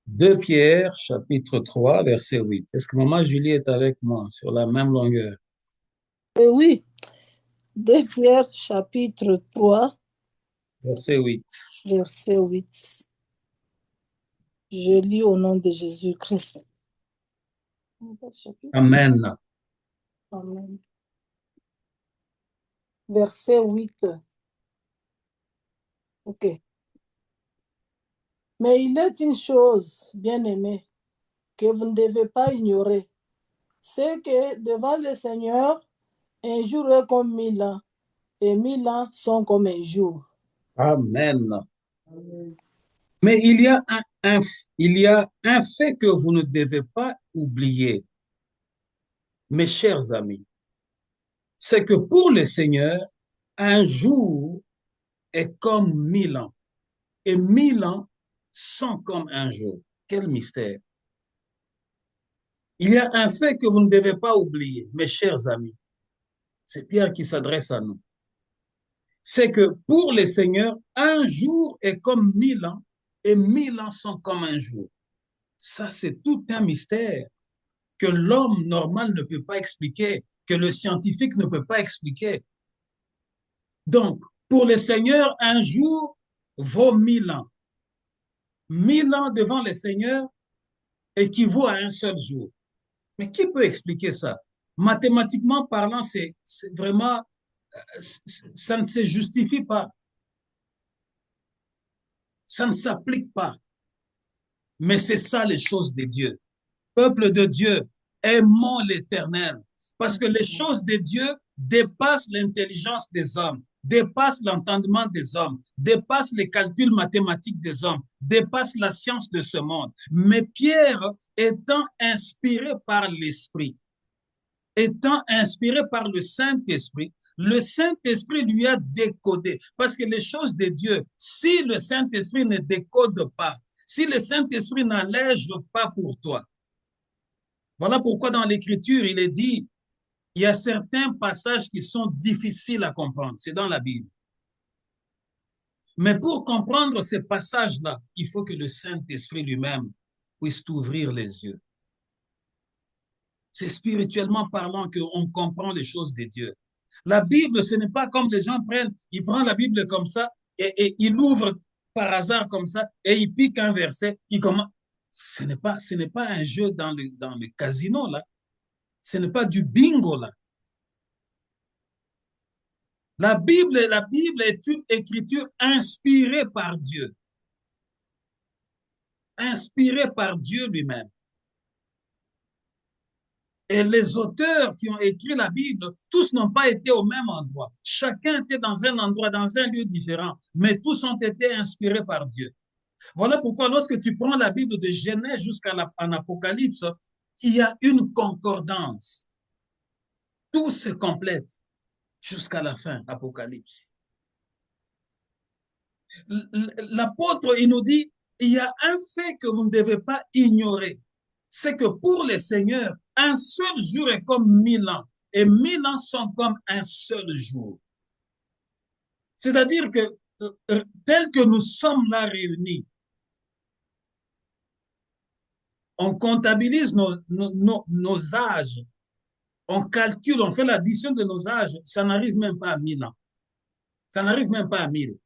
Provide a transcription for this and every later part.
2 Pierre, chapitre 3, verset 8. Est-ce que Maman Julie est avec moi sur la même longueur? Oui, 2 Pierre chapitre 3, Verset 8. verset 8. Je lis au nom de Jésus-Christ. Amen. Amen. Verset 8. OK. Mais il est une chose, bien-aimée, que vous ne devez pas ignorer. C'est que devant le Seigneur, un jour est comme 1000 ans, et 1000 ans sont comme un jour. Amen. Amen. Mais il y a un fait que vous ne devez pas oublier, mes chers amis. C'est que pour le Seigneur, un jour est comme 1000 ans. Et 1000 ans sont comme un jour. Quel mystère. Il y a un fait que vous ne devez pas oublier, mes chers amis. C'est Pierre qui s'adresse à nous. C'est que pour les seigneurs, un jour est comme 1000 ans et 1000 ans sont comme un jour. Ça, c'est tout un mystère que l'homme normal ne peut pas expliquer, que le scientifique ne peut pas expliquer. Donc, pour les seigneurs, un jour vaut 1000 ans. 1000 ans devant les seigneurs équivaut à un seul jour. Mais qui peut expliquer ça? Mathématiquement parlant, c'est vraiment, ça ne se justifie pas, ça ne s'applique pas. Mais c'est ça les choses de Dieu. Peuple de Dieu, aimons l'Éternel. Parce que les choses de Dieu dépassent l'intelligence des hommes, dépassent l'entendement des hommes, dépassent les calculs mathématiques des hommes, dépassent la science de ce monde. Mais Pierre, étant inspiré par l'Esprit, étant inspiré par le Saint-Esprit lui a décodé. Parce que les choses de Dieu, si le Saint-Esprit ne décode pas, si le Saint-Esprit n'allège pas pour toi, voilà pourquoi dans l'Écriture, il est dit, il y a certains passages qui sont difficiles à comprendre. C'est dans la Bible. Mais pour comprendre ces passages-là, il faut que le Saint-Esprit lui-même puisse t'ouvrir les yeux. C'est spirituellement parlant qu'on comprend les choses de Dieu. La Bible, ce n'est pas comme les gens prennent, ils prennent la Bible comme ça et ils l'ouvrent par hasard comme ça et ils piquent un verset. Ce n'est pas un jeu dans le casino là. Ce n'est pas du bingo là. La Bible est une écriture inspirée par Dieu lui-même. Et les auteurs qui ont écrit la Bible, tous n'ont pas été au même endroit. Chacun était dans un endroit, dans un lieu différent, mais tous ont été inspirés par Dieu. Voilà pourquoi lorsque tu prends la Bible de Genèse jusqu'à Apocalypse, il y a une concordance. Tout se complète jusqu'à la fin, Apocalypse. L'apôtre, il nous dit, il y a un fait que vous ne devez pas ignorer. C'est que pour les seigneurs, un seul jour est comme 1000 ans et 1000 ans sont comme un seul jour. C'est-à-dire que tel que nous sommes là réunis, on comptabilise nos âges, on calcule, on fait l'addition de nos âges, ça n'arrive même pas à 1000 ans. Ça n'arrive même pas à 1000.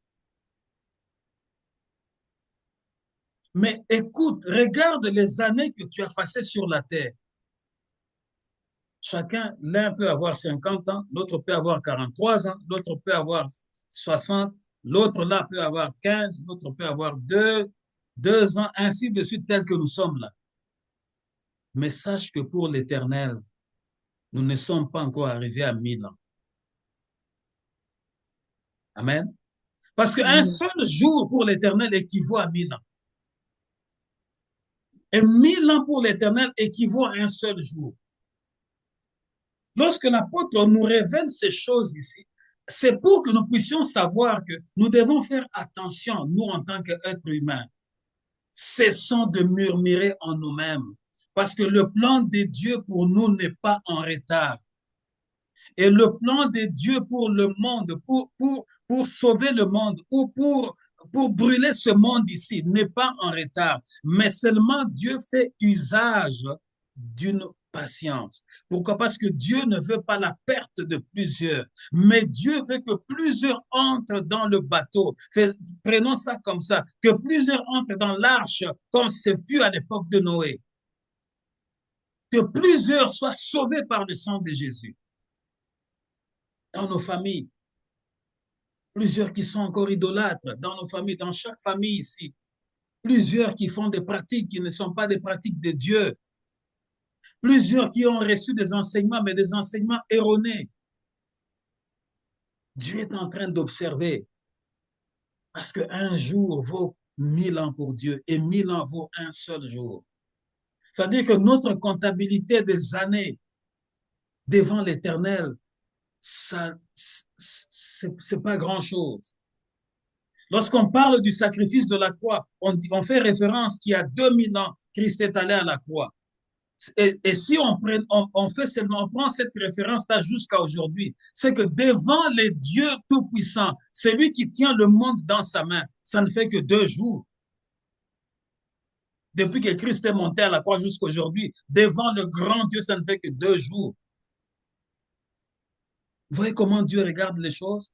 Mais écoute, regarde les années que tu as passées sur la terre. Chacun, l'un peut avoir 50 ans, l'autre peut avoir 43 ans, l'autre peut avoir 60, l'autre là peut avoir 15, l'autre peut avoir 2 ans, ainsi de suite, tel que nous sommes là. Mais sache que pour l'Éternel, nous ne sommes pas encore arrivés à 1000 ans. Amen. Parce qu'un Amen. seul jour pour l'Éternel équivaut à 1000 ans. Et 1000 ans pour l'Éternel équivaut à un seul jour. Lorsque l'apôtre nous révèle ces choses ici, c'est pour que nous puissions savoir que nous devons faire attention, nous en tant qu'êtres humains. Cessons de murmurer en nous-mêmes, parce que le plan de Dieu pour nous n'est pas en retard. Et le plan de Dieu pour le monde, pour sauver le monde, ou pour brûler ce monde ici n'est pas en retard, mais seulement Dieu fait usage d'une patience. Pourquoi? Parce que Dieu ne veut pas la perte de plusieurs, mais Dieu veut que plusieurs entrent dans le bateau. Prenons ça comme ça, que plusieurs entrent dans l'arche, comme ce fut à l'époque de Noé. Que plusieurs soient sauvés par le sang de Jésus. Dans nos familles, plusieurs qui sont encore idolâtres, dans nos familles, dans chaque famille ici, plusieurs qui font des pratiques qui ne sont pas des pratiques de Dieu, plusieurs qui ont reçu des enseignements, mais des enseignements erronés. Dieu est en train d'observer, parce qu'un jour vaut 1000 ans pour Dieu, et 1000 ans vaut un seul jour. C'est-à-dire que notre comptabilité des années devant l'Éternel, ça, c'est pas grand-chose. Lorsqu'on parle du sacrifice de la croix, on fait référence qu'il y a 2000 ans, Christ est allé à la croix. Et si on fait seulement, on prend cette référence-là jusqu'à aujourd'hui, c'est que devant les dieux tout-puissants, celui qui tient le monde dans sa main, ça ne fait que 2 jours. Depuis que Christ est monté à la croix jusqu'à aujourd'hui, devant le grand Dieu, ça ne fait que 2 jours. Vous voyez comment Dieu regarde les choses?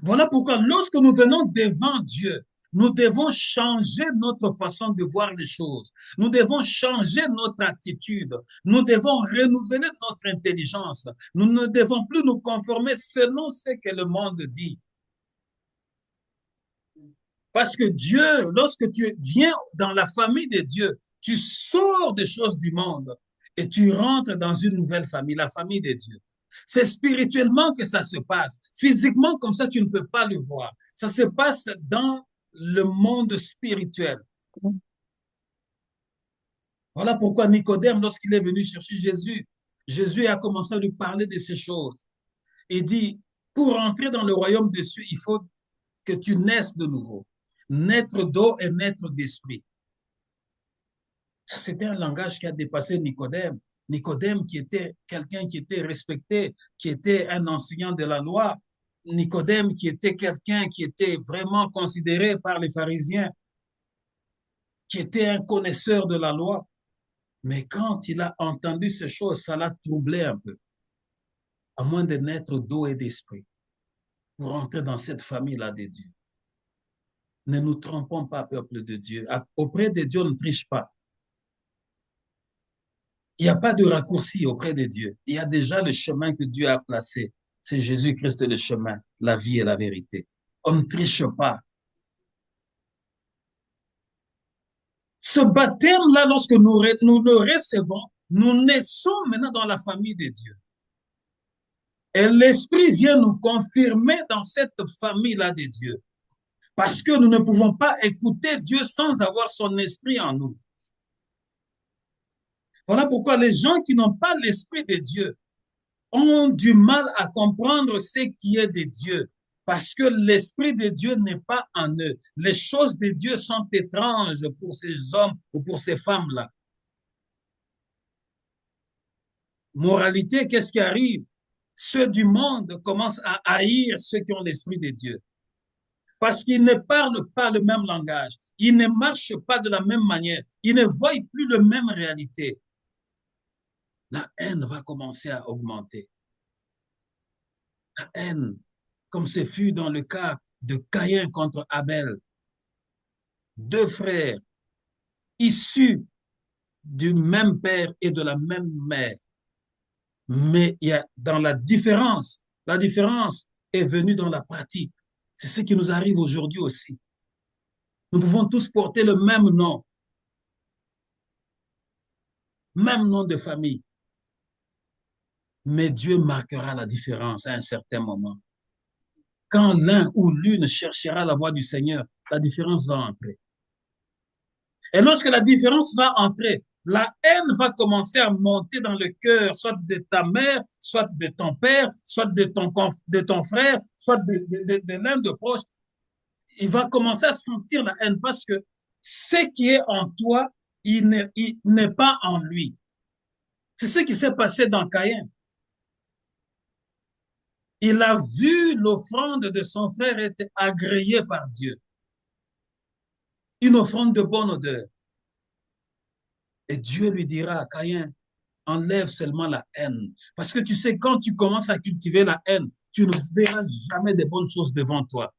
Voilà pourquoi lorsque nous venons devant Dieu, nous devons changer notre façon de voir les choses. Nous devons changer notre attitude. Nous devons renouveler notre intelligence. Nous ne devons plus nous conformer selon ce que le monde dit. Parce que Dieu, lorsque tu viens dans la famille de Dieu, tu sors des choses du monde et tu rentres dans une nouvelle famille, la famille de Dieu. C'est spirituellement que ça se passe. Physiquement, comme ça, tu ne peux pas le voir. Ça se passe dans le monde spirituel. Voilà pourquoi Nicodème, lorsqu'il est venu chercher Jésus, Jésus a commencé à lui parler de ces choses. Il dit, pour entrer dans le royaume des cieux, il faut que tu naisses de nouveau. Naître d'eau et naître d'esprit. Ça, c'était un langage qui a dépassé Nicodème. Nicodème qui était quelqu'un qui était respecté, qui était un enseignant de la loi. Nicodème qui était quelqu'un qui était vraiment considéré par les pharisiens, qui était un connaisseur de la loi. Mais quand il a entendu ces choses, ça l'a troublé un peu. À moins de naître d'eau et d'esprit pour entrer dans cette famille-là de Dieu. Ne nous trompons pas, peuple de Dieu. Auprès de Dieu, on ne triche pas. Il n'y a pas de raccourci auprès de Dieu. Il y a déjà le chemin que Dieu a placé. C'est Jésus-Christ le chemin, la vie et la vérité. On ne triche pas. Ce baptême-là, lorsque nous le recevons, nous naissons maintenant dans la famille de Dieu. Et l'Esprit vient nous confirmer dans cette famille-là de Dieu. Parce que nous ne pouvons pas écouter Dieu sans avoir son esprit en nous. Voilà pourquoi les gens qui n'ont pas l'esprit de Dieu ont du mal à comprendre ce qui est de Dieu. Parce que l'esprit de Dieu n'est pas en eux. Les choses de Dieu sont étranges pour ces hommes ou pour ces femmes-là. Moralité, qu'est-ce qui arrive? Ceux du monde commencent à haïr ceux qui ont l'esprit de Dieu. Parce qu'ils ne parlent pas le même langage. Ils ne marchent pas de la même manière. Ils ne voient plus la même réalité. La haine va commencer à augmenter. La haine, comme ce fut dans le cas de Caïn contre Abel. 2 frères issus du même père et de la même mère. Mais il y a dans la différence est venue dans la pratique. C'est ce qui nous arrive aujourd'hui aussi. Nous pouvons tous porter le même nom de famille. Mais Dieu marquera la différence à un certain moment. Quand l'un ou l'une cherchera la voie du Seigneur, la différence va entrer. Et lorsque la différence va entrer, la haine va commencer à monter dans le cœur, soit de ta mère, soit de ton père, soit de ton frère, soit de l'un de proche. Il va commencer à sentir la haine parce que ce qui est en toi, il n'est pas en lui. C'est ce qui s'est passé dans Caïn. Il a vu l'offrande de son frère être agréée par Dieu. Une offrande de bonne odeur. Et Dieu lui dira, Caïn, enlève seulement la haine. Parce que tu sais, quand tu commences à cultiver la haine, tu ne verras jamais de bonnes choses devant toi.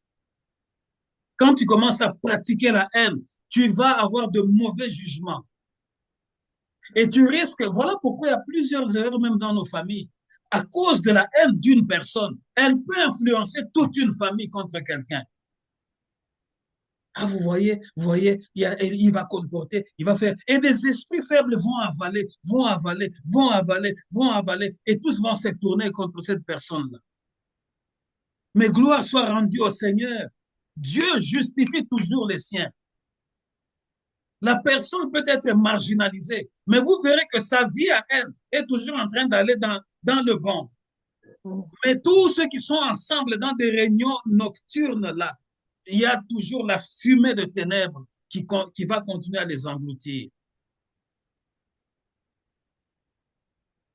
Quand tu commences à pratiquer la haine, tu vas avoir de mauvais jugements. Et tu risques, voilà pourquoi il y a plusieurs erreurs même dans nos familles. À cause de la haine d'une personne, elle peut influencer toute une famille contre quelqu'un. Ah, vous voyez, il va colporter, il va faire. Et des esprits faibles vont avaler, vont avaler, vont avaler, vont avaler, et tous vont se tourner contre cette personne-là. Mais gloire soit rendue au Seigneur. Dieu justifie toujours les siens. La personne peut être marginalisée, mais vous verrez que sa vie à elle est toujours en train d'aller dans le bon. Mais tous ceux qui sont ensemble dans des réunions nocturnes, là, il y a toujours la fumée de ténèbres qui va continuer à les engloutir.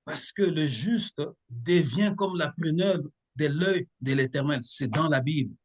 Parce que le juste devient comme la prunelle de l'œil de l'Éternel. C'est dans la Bible.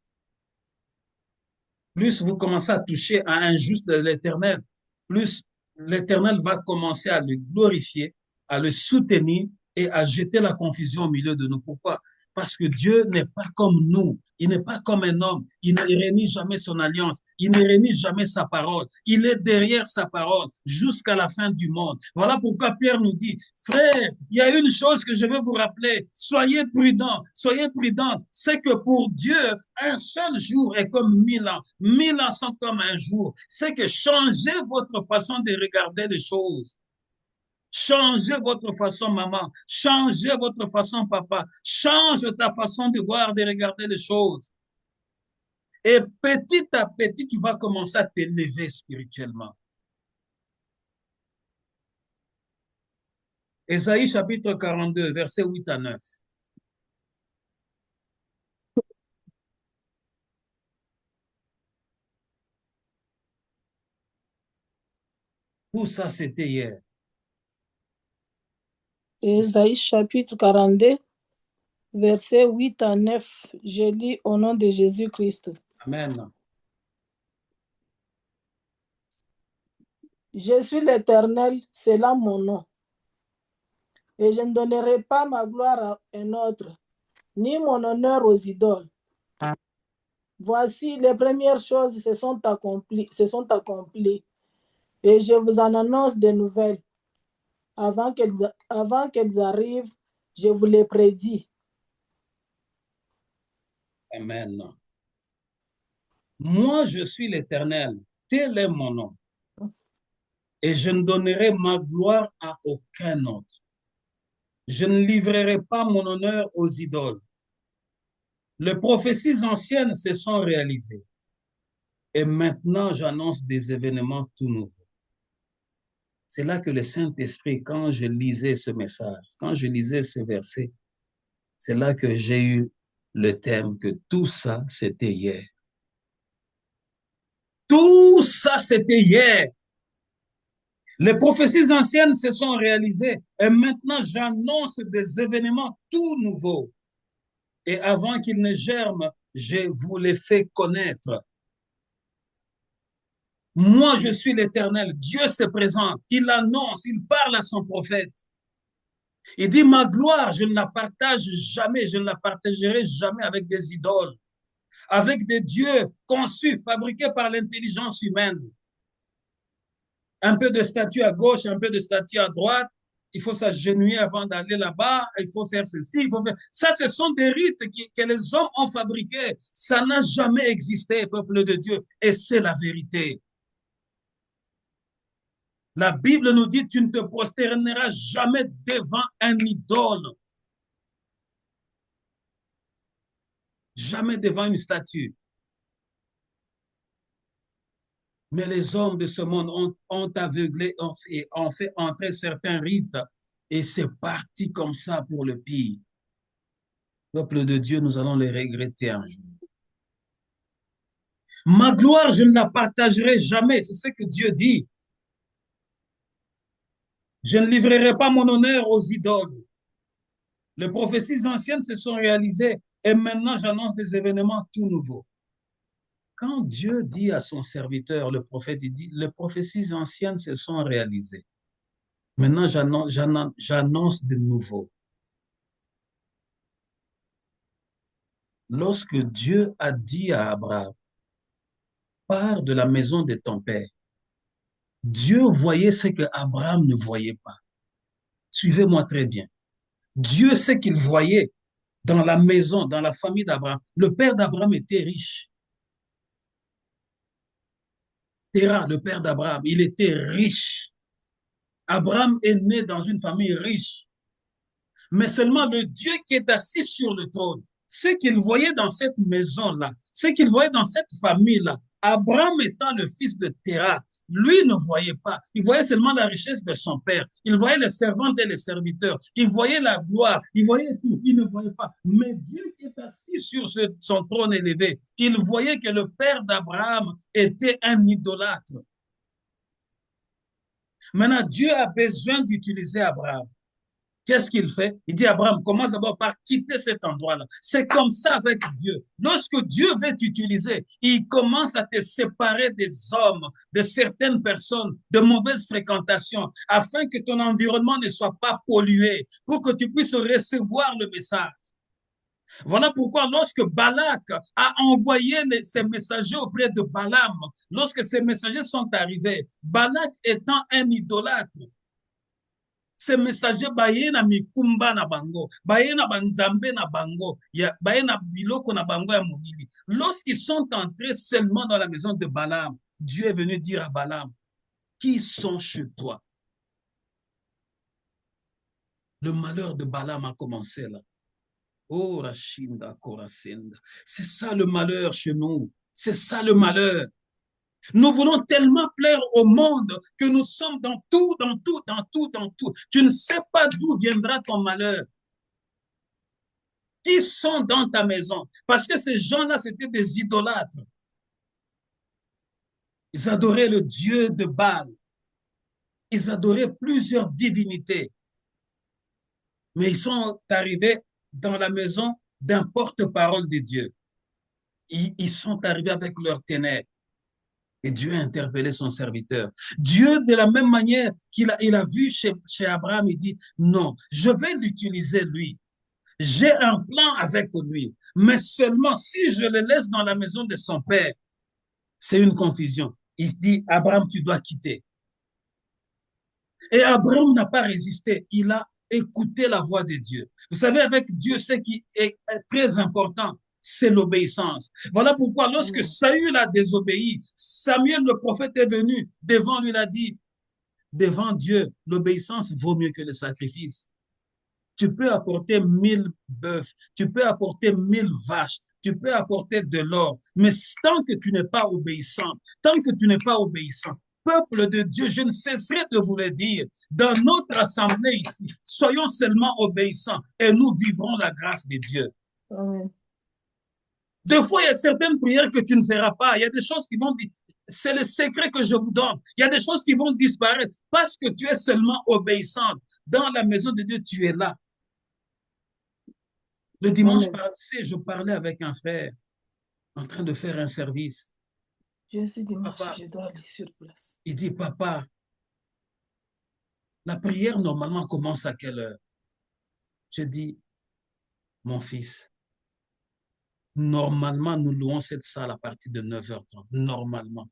Plus vous commencez à toucher à un juste de l'Éternel, plus l'Éternel va commencer à le glorifier, à le soutenir et à jeter la confusion au milieu de nous. Pourquoi? Parce que Dieu n'est pas comme nous. Il n'est pas comme un homme. Il ne renie jamais son alliance. Il ne renie jamais sa parole. Il est derrière sa parole jusqu'à la fin du monde. Voilà pourquoi Pierre nous dit, frère, il y a une chose que je veux vous rappeler. Soyez prudents, soyez prudents. C'est que pour Dieu, un seul jour est comme 1000 ans. 1000 ans sont comme un jour. C'est que changez votre façon de regarder les choses. Changez votre façon, maman. Changez votre façon, papa. Change ta façon de voir, de regarder les choses. Et petit à petit, tu vas commencer à t'élever spirituellement. Ésaïe chapitre 42, versets 8 à 9. Tout ça, c'était hier. Ésaïe chapitre 42, versets 8 à 9. Je lis au nom de Jésus-Christ. Amen. Je suis l'Éternel, c'est là mon nom. Et je ne donnerai pas ma gloire à un autre, ni mon honneur aux idoles. Voici, les premières choses se sont accomplies. Et je vous en annonce de nouvelles. Avant qu'elles arrivent, je vous les prédis. Amen. Moi, je suis l'Éternel, tel est mon nom. Et je ne donnerai ma gloire à aucun autre. Je ne livrerai pas mon honneur aux idoles. Les prophéties anciennes se sont réalisées. Et maintenant, j'annonce des événements tout nouveaux. C'est là que le Saint-Esprit, quand je lisais ce message, quand je lisais ce verset, c'est là que j'ai eu le thème que tout ça, c'était hier. Tout ça, c'était hier. Les prophéties anciennes se sont réalisées et maintenant, j'annonce des événements tout nouveaux. Et avant qu'ils ne germent, je vous les fais connaître. Moi, je suis l'Éternel. Dieu se présente. Il annonce, il parle à son prophète. Il dit, ma gloire, je ne la partage jamais, je ne la partagerai jamais avec des idoles, avec des dieux conçus, fabriqués par l'intelligence humaine. Un peu de statue à gauche, un peu de statue à droite. Il faut s'agenouiller avant d'aller là-bas. Il faut faire ceci. Il faut faire... Ça, ce sont des rites que les hommes ont fabriqués. Ça n'a jamais existé, peuple de Dieu. Et c'est la vérité. La Bible nous dit, tu ne te prosterneras jamais devant un idole. Jamais devant une statue. Mais les hommes de ce monde ont aveuglé et ont fait entrer certains rites. Et c'est parti comme ça pour le pire. Peuple de Dieu, nous allons les regretter un jour. Ma gloire, je ne la partagerai jamais. C'est ce que Dieu dit. Je ne livrerai pas mon honneur aux idoles. Les prophéties anciennes se sont réalisées Et maintenant, j'annonce des événements tout nouveaux. Quand Dieu dit à son serviteur, le prophète, il dit, les prophéties anciennes se sont réalisées. Maintenant, j'annonce de nouveau. Lorsque Dieu a dit à Abraham, pars de la maison de ton père, Dieu voyait ce que Abraham ne voyait pas. Suivez-moi très bien. Dieu sait qu'il voyait dans la maison, dans la famille d'Abraham. Le père d'Abraham était riche. Terah, le père d'Abraham, il était riche. Abraham est né dans une famille riche. Mais seulement le Dieu qui est assis sur le trône, ce qu'il voyait dans cette maison-là, ce qu'il voyait dans cette famille-là, Abraham étant le fils de Terah, lui ne voyait pas. Il voyait seulement la richesse de son père. Il voyait les servantes et les serviteurs. Il voyait la gloire. Il voyait tout. Il ne voyait pas. Mais Dieu qui est assis sur son trône élevé, il voyait que le père d'Abraham était un idolâtre. Maintenant, Dieu a besoin d'utiliser Abraham. Qu'est-ce qu'il fait? Il dit, Abraham, commence d'abord par quitter cet endroit-là. C'est comme ça avec Dieu. Lorsque Dieu veut t'utiliser, il commence à te séparer des hommes, de certaines personnes, de mauvaises fréquentations, afin que ton environnement ne soit pas pollué, pour que tu puisses recevoir le message. Voilà pourquoi lorsque Balak a envoyé ses messagers auprès de Balaam, lorsque ces messagers sont arrivés, Balak étant un idolâtre, ces messagers baye na mikumba na bango, baye na banzambe na bango, baye na biloko na bango ya mobili. Lorsqu'ils sont entrés seulement dans la maison de Balaam, Dieu est venu dire à Balaam, qui sont chez toi? Le malheur de Balaam a commencé là. Oh, Rashinda, Korasenda. C'est ça le malheur chez nous. C'est ça le malheur. Nous voulons tellement plaire au monde que nous sommes dans tout, dans tout, dans tout, dans tout. Tu ne sais pas d'où viendra ton malheur. Qui sont dans ta maison? Parce que ces gens-là, c'était des idolâtres. Ils adoraient le Dieu de Baal. Ils adoraient plusieurs divinités. Mais ils sont arrivés dans la maison d'un porte-parole de Dieu. Ils sont arrivés avec leurs ténèbres. Et Dieu a interpellé son serviteur. Dieu, de la même manière qu'il a vu chez Abraham, il dit, non, je vais l'utiliser lui. J'ai un plan avec lui. Mais seulement si je le laisse dans la maison de son père, c'est une confusion. Il dit, Abraham, tu dois quitter. Et Abraham n'a pas résisté. Il a écouté la voix de Dieu. Vous savez, avec Dieu, ce qui est très important, c'est l'obéissance. Voilà pourquoi lorsque Saül a désobéi, Samuel le prophète est venu devant lui, il a dit, devant Dieu, l'obéissance vaut mieux que le sacrifice. Tu peux apporter 1000 bœufs, tu peux apporter 1000 vaches, tu peux apporter de l'or, mais tant que tu n'es pas obéissant, tant que tu n'es pas obéissant, peuple de Dieu, je ne cesserai de vous le dire, dans notre assemblée ici, soyons seulement obéissants et nous vivrons la grâce de Dieu. Amen. Des fois, il y a certaines prières que tu ne feras pas. Il y a des choses qui vont dire, c'est le secret que je vous donne. Il y a des choses qui vont disparaître parce que tu es seulement obéissante. Dans la maison de Dieu, tu es là. Le dimanche passé, je parlais avec un frère en train de faire un service. Je suis dimanche, Papa, je dois aller sur place. Il dit, papa, la prière normalement commence à quelle heure? J'ai dit, mon fils, normalement, nous louons cette salle à partir de 9h30, normalement.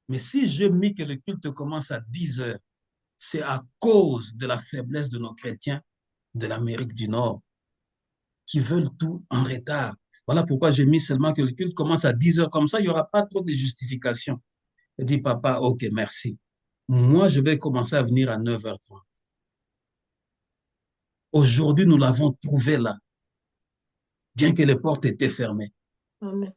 Mais si je mis que le culte commence à 10h, c'est à cause de la faiblesse de nos chrétiens de l'Amérique du Nord qui veulent tout en retard. Voilà pourquoi j'ai mis seulement que le culte commence à 10h. Comme ça, il n'y aura pas trop de justification. Je dis, papa, ok, merci. Moi, je vais commencer à venir à 9h30. Aujourd'hui, nous l'avons trouvé là, bien que les portes étaient fermées. Amen.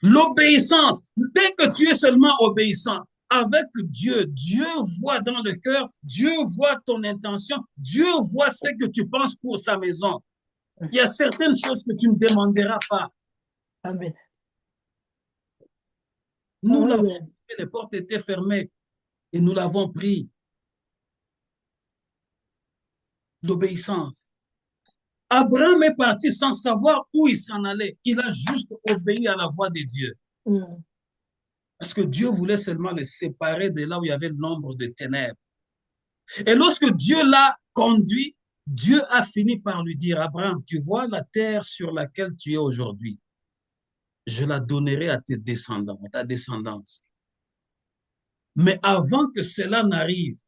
L'obéissance, dès que tu es seulement obéissant, avec Dieu, Dieu voit dans le cœur, Dieu voit ton intention, Dieu voit ce que tu penses pour sa maison. Il y a certaines choses que tu ne demanderas pas. Amen. Nous l'avons pris, les portes étaient fermées et nous l'avons pris. L'obéissance. Abraham est parti sans savoir où il s'en allait. Il a juste obéi à la voix de Dieu. Parce que Dieu voulait seulement le séparer de là où il y avait l'ombre de ténèbres. Et lorsque Dieu l'a conduit, Dieu a fini par lui dire, Abraham, tu vois la terre sur laquelle tu es aujourd'hui, je la donnerai à tes descendants, à ta descendance. Mais avant que cela n'arrive,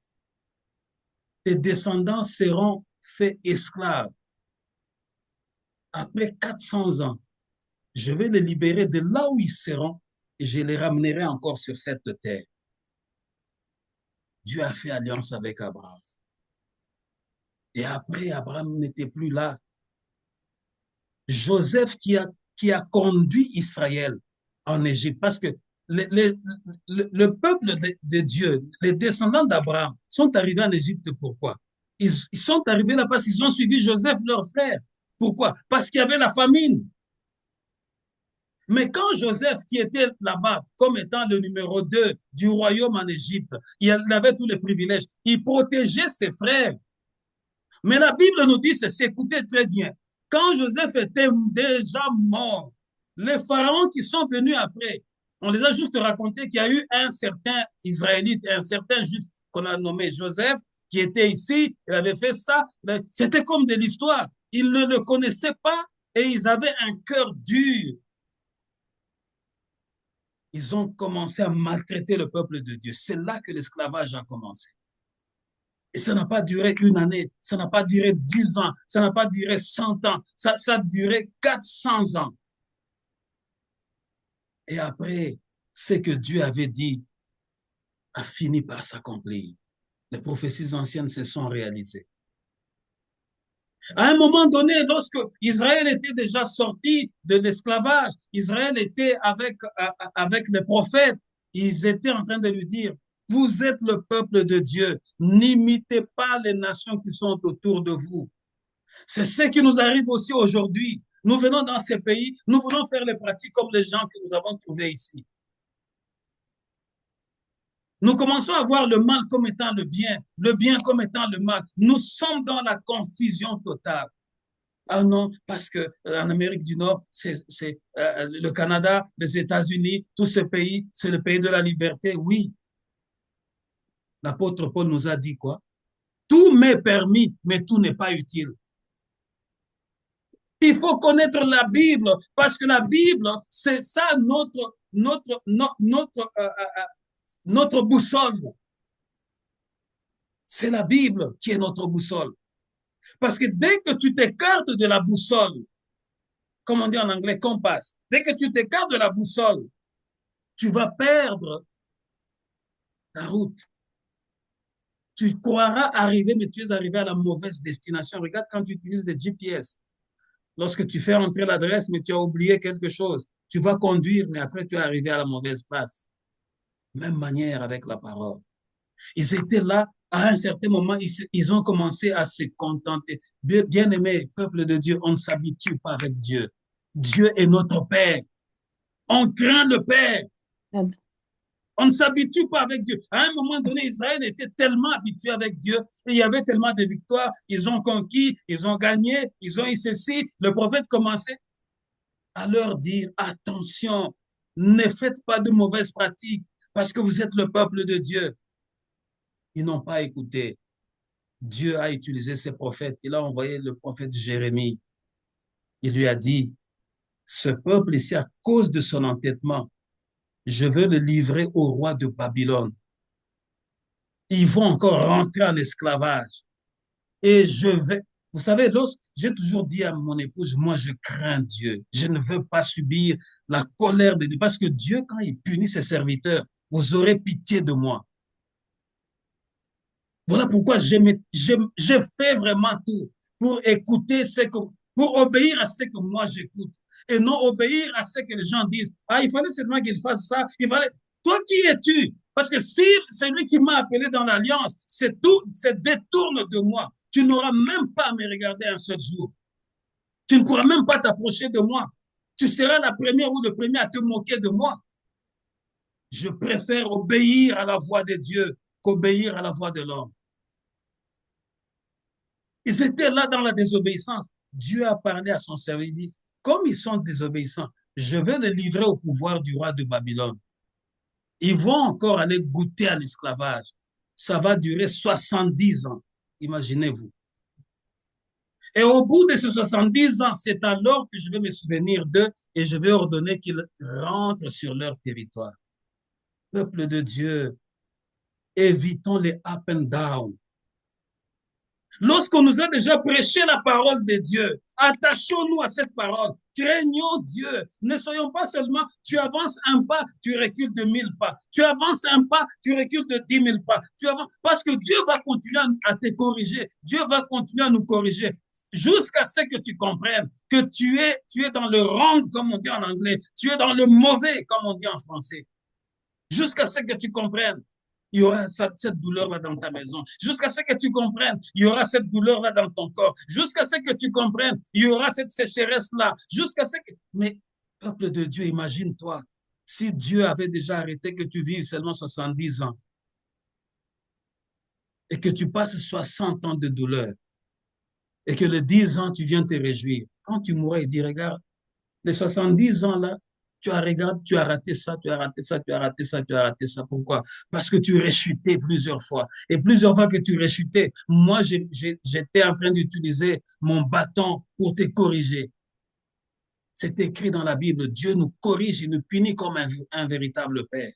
tes descendants seront faits esclaves. Après 400 ans, je vais les libérer de là où ils seront et je les ramènerai encore sur cette terre. Dieu a fait alliance avec Abraham. Et après, Abraham n'était plus là. Joseph qui a conduit Israël en Égypte, parce que le peuple de Dieu, les descendants d'Abraham, sont arrivés en Égypte. Pourquoi? Ils sont arrivés là parce qu'ils ont suivi Joseph, leur frère. Pourquoi? Parce qu'il y avait la famine. Mais quand Joseph, qui était là-bas comme étant le numéro 2 du royaume en Égypte, il avait tous les privilèges, il protégeait ses frères. Mais la Bible nous dit, écoutez très bien, quand Joseph était déjà mort, les pharaons qui sont venus après, on les a juste raconté qu'il y a eu un certain Israélite, un certain juste qu'on a nommé Joseph, qui était ici, il avait fait ça. C'était comme de l'histoire. Ils ne le connaissaient pas et ils avaient un cœur dur. Ils ont commencé à maltraiter le peuple de Dieu. C'est là que l'esclavage a commencé. Et ça n'a pas duré une année, ça n'a pas duré 10 ans, ça n'a pas duré 100 ans, ça a duré 400 ans. Et après, ce que Dieu avait dit a fini par s'accomplir. Les prophéties anciennes se sont réalisées. À un moment donné, lorsque Israël était déjà sorti de l'esclavage, Israël était avec les prophètes, ils étaient en train de lui dire, vous êtes le peuple de Dieu, n'imitez pas les nations qui sont autour de vous. C'est ce qui nous arrive aussi aujourd'hui. Nous venons dans ces pays, nous voulons faire les pratiques comme les gens que nous avons trouvés ici. Nous commençons à voir le mal comme étant le bien comme étant le mal. Nous sommes dans la confusion totale. Ah non, parce que en Amérique du Nord, c'est le Canada, les États-Unis, tous ces pays, c'est le pays de la liberté. Oui, l'apôtre Paul nous a dit quoi? Tout m'est permis, mais tout n'est pas utile. Il faut connaître la Bible, parce que la Bible, c'est ça notre boussole. C'est la Bible qui est notre boussole. Parce que dès que tu t'écartes de la boussole, comme on dit en anglais, compass, dès que tu t'écartes de la boussole, tu vas perdre la route. Tu croiras arriver, mais tu es arrivé à la mauvaise destination. Regarde quand tu utilises des GPS. Lorsque tu fais entrer l'adresse, mais tu as oublié quelque chose, tu vas conduire, mais après tu es arrivé à la mauvaise place. Même manière avec la parole. Ils étaient là, à un certain moment, ils ont commencé à se contenter. Bien-aimé, peuple de Dieu, on ne s'habitue pas avec Dieu. Dieu est notre Père. On craint le Père. On ne s'habitue pas avec Dieu. À un moment donné, Israël était tellement habitué avec Dieu et il y avait tellement de victoires. Ils ont conquis, ils ont gagné, ils ont eu ceci. Le prophète commençait à leur dire, attention, ne faites pas de mauvaises pratiques parce que vous êtes le peuple de Dieu. Ils n'ont pas écouté. Dieu a utilisé ses prophètes. Il a envoyé le prophète Jérémie. Il lui a dit, ce peuple ici, à cause de son entêtement, je veux le livrer au roi de Babylone. Ils vont encore rentrer en esclavage. Et je vais, vous savez, j'ai toujours dit à mon épouse, moi je crains Dieu. Je ne veux pas subir la colère de Dieu. Parce que Dieu, quand il punit ses serviteurs, vous aurez pitié de moi. Voilà pourquoi je fais vraiment tout pour écouter pour obéir à ce que moi j'écoute et non obéir à ce que les gens disent. Ah, il fallait seulement qu'il fasse ça. Toi, qui es-tu? Parce que si c'est lui qui m'a appelé dans l'alliance, c'est détourne de moi. Tu n'auras même pas à me regarder un seul jour. Tu ne pourras même pas t'approcher de moi. Tu seras la première ou le premier à te moquer de moi. Je préfère obéir à la voix de Dieu qu'obéir à la voix de l'homme. Ils étaient là dans la désobéissance. Dieu a parlé à son serviteur, il dit, comme ils sont désobéissants, je vais les livrer au pouvoir du roi de Babylone. Ils vont encore aller goûter à l'esclavage. Ça va durer 70 ans, imaginez-vous. Et au bout de ces 70 ans, c'est alors que je vais me souvenir d'eux et je vais ordonner qu'ils rentrent sur leur territoire. Peuple de Dieu, évitons les up and down. Lorsqu'on nous a déjà prêché la parole de Dieu, attachons-nous à cette parole. Craignons Dieu. Ne soyons pas seulement, tu avances un pas, tu recules de 1000 pas. Tu avances un pas, tu recules de 10 000 pas. Tu avances, parce que Dieu va continuer à te corriger. Dieu va continuer à nous corriger jusqu'à ce que tu comprennes que tu es dans le wrong, comme on dit en anglais. Tu es dans le mauvais, comme on dit en français. Jusqu'à ce que tu comprennes. Il y aura cette douleur-là dans ta maison. Jusqu'à ce que tu comprennes, il y aura cette douleur-là dans ton corps. Jusqu'à ce que tu comprennes, il y aura cette sécheresse-là. Jusqu'à ce que... Mais, peuple de Dieu, imagine-toi, si Dieu avait déjà arrêté que tu vives seulement 70 ans et que tu passes 60 ans de douleur et que les 10 ans, tu viens te réjouir. Quand tu mourrais, il dit, regarde, les 70 ans-là, tu as regardé, tu as raté ça, tu as raté ça, tu as raté ça, tu as raté ça. Pourquoi? Parce que tu réchutais plusieurs fois. Et plusieurs fois que tu réchutais, moi, j'étais en train d'utiliser mon bâton pour te corriger. C'est écrit dans la Bible, Dieu nous corrige, il nous punit comme un véritable père.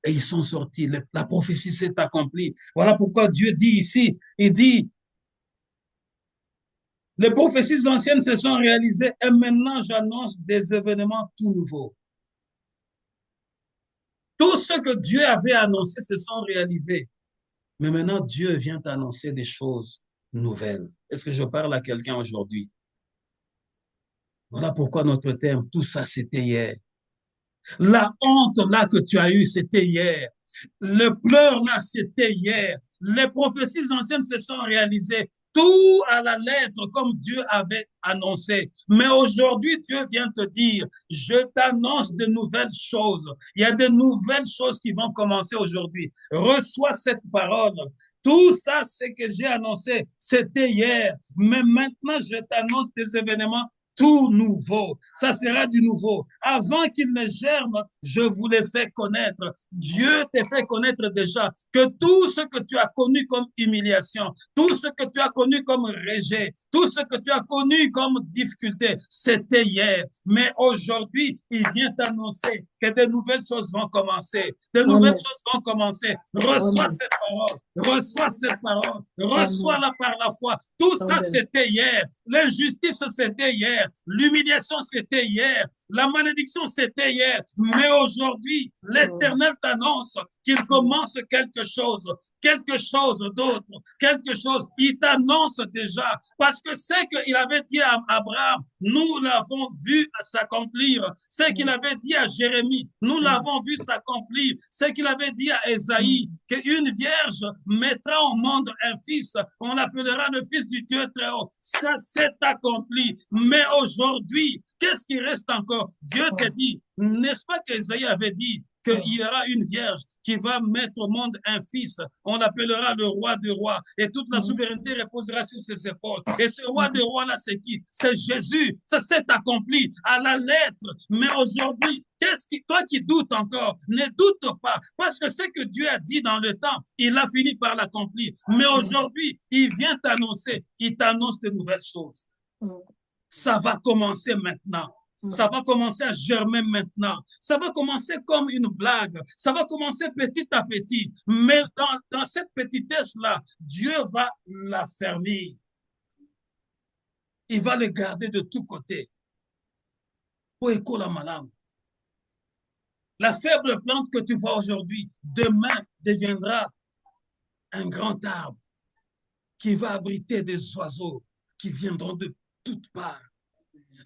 Et ils sont sortis, la prophétie s'est accomplie. Voilà pourquoi Dieu dit ici, il dit, les prophéties anciennes se sont réalisées et maintenant j'annonce des événements tout nouveaux. Tout ce que Dieu avait annoncé se sont réalisés. Mais maintenant, Dieu vient annoncer des choses nouvelles. Est-ce que je parle à quelqu'un aujourd'hui? Voilà pourquoi notre thème, tout ça, c'était hier. La honte là que tu as eue, c'était hier. Le pleur là, c'était hier. Les prophéties anciennes se sont réalisées. Tout à la lettre comme Dieu avait annoncé. Mais aujourd'hui, Dieu vient te dire, je t'annonce de nouvelles choses. Il y a de nouvelles choses qui vont commencer aujourd'hui. Reçois cette parole. Tout ça, ce que j'ai annoncé, c'était hier. Mais maintenant, je t'annonce des événements tout nouveau. Ça sera du nouveau. Avant qu'il ne germe, je vous l'ai fait connaître. Dieu t'a fait connaître déjà que tout ce que tu as connu comme humiliation, tout ce que tu as connu comme rejet, tout ce que tu as connu comme difficulté, c'était hier. Mais aujourd'hui, il vient t'annoncer que de nouvelles choses vont commencer. De nouvelles choses vont commencer. Reçois cette parole. Reçois cette parole. Reçois-la par la foi. Tout ça, c'était hier. L'injustice, c'était hier. L'humiliation, c'était hier. La malédiction, c'était hier. Mais aujourd'hui, l'Éternel t'annonce qu'il commence quelque chose d'autre, quelque chose. Il t'annonce déjà parce que ce qu'il avait dit à Abraham, nous l'avons vu s'accomplir. Ce qu'il avait dit à Jérémie, nous l'avons vu s'accomplir. Ce qu'il avait dit à Ésaïe, qu'une vierge mettra au monde un fils, on l'appellera le fils du Dieu très haut. Ça s'est accompli. Mais aujourd'hui, qu'est-ce qui reste encore? Dieu te dit, n'est-ce pas qu'Ésaïe avait dit qu'il y aura une vierge qui va mettre au monde un fils. On l'appellera le roi des rois. Et toute la souveraineté reposera sur ses épaules. Et ce roi des rois-là, c'est qui? C'est Jésus. Ça s'est accompli à la lettre. Mais aujourd'hui, toi qui doutes encore, ne doute pas. Parce que ce que Dieu a dit dans le temps, il a fini par l'accomplir. Mais aujourd'hui, il vient t'annoncer. Il t'annonce de nouvelles choses. Ça va commencer maintenant. Ça va commencer à germer maintenant. Ça va commencer comme une blague. Ça va commencer petit à petit. Mais dans cette petitesse-là, Dieu va la fermer. Il va le garder de tous côtés. La faible plante que tu vois aujourd'hui, demain deviendra un grand arbre qui va abriter des oiseaux qui viendront de toutes parts.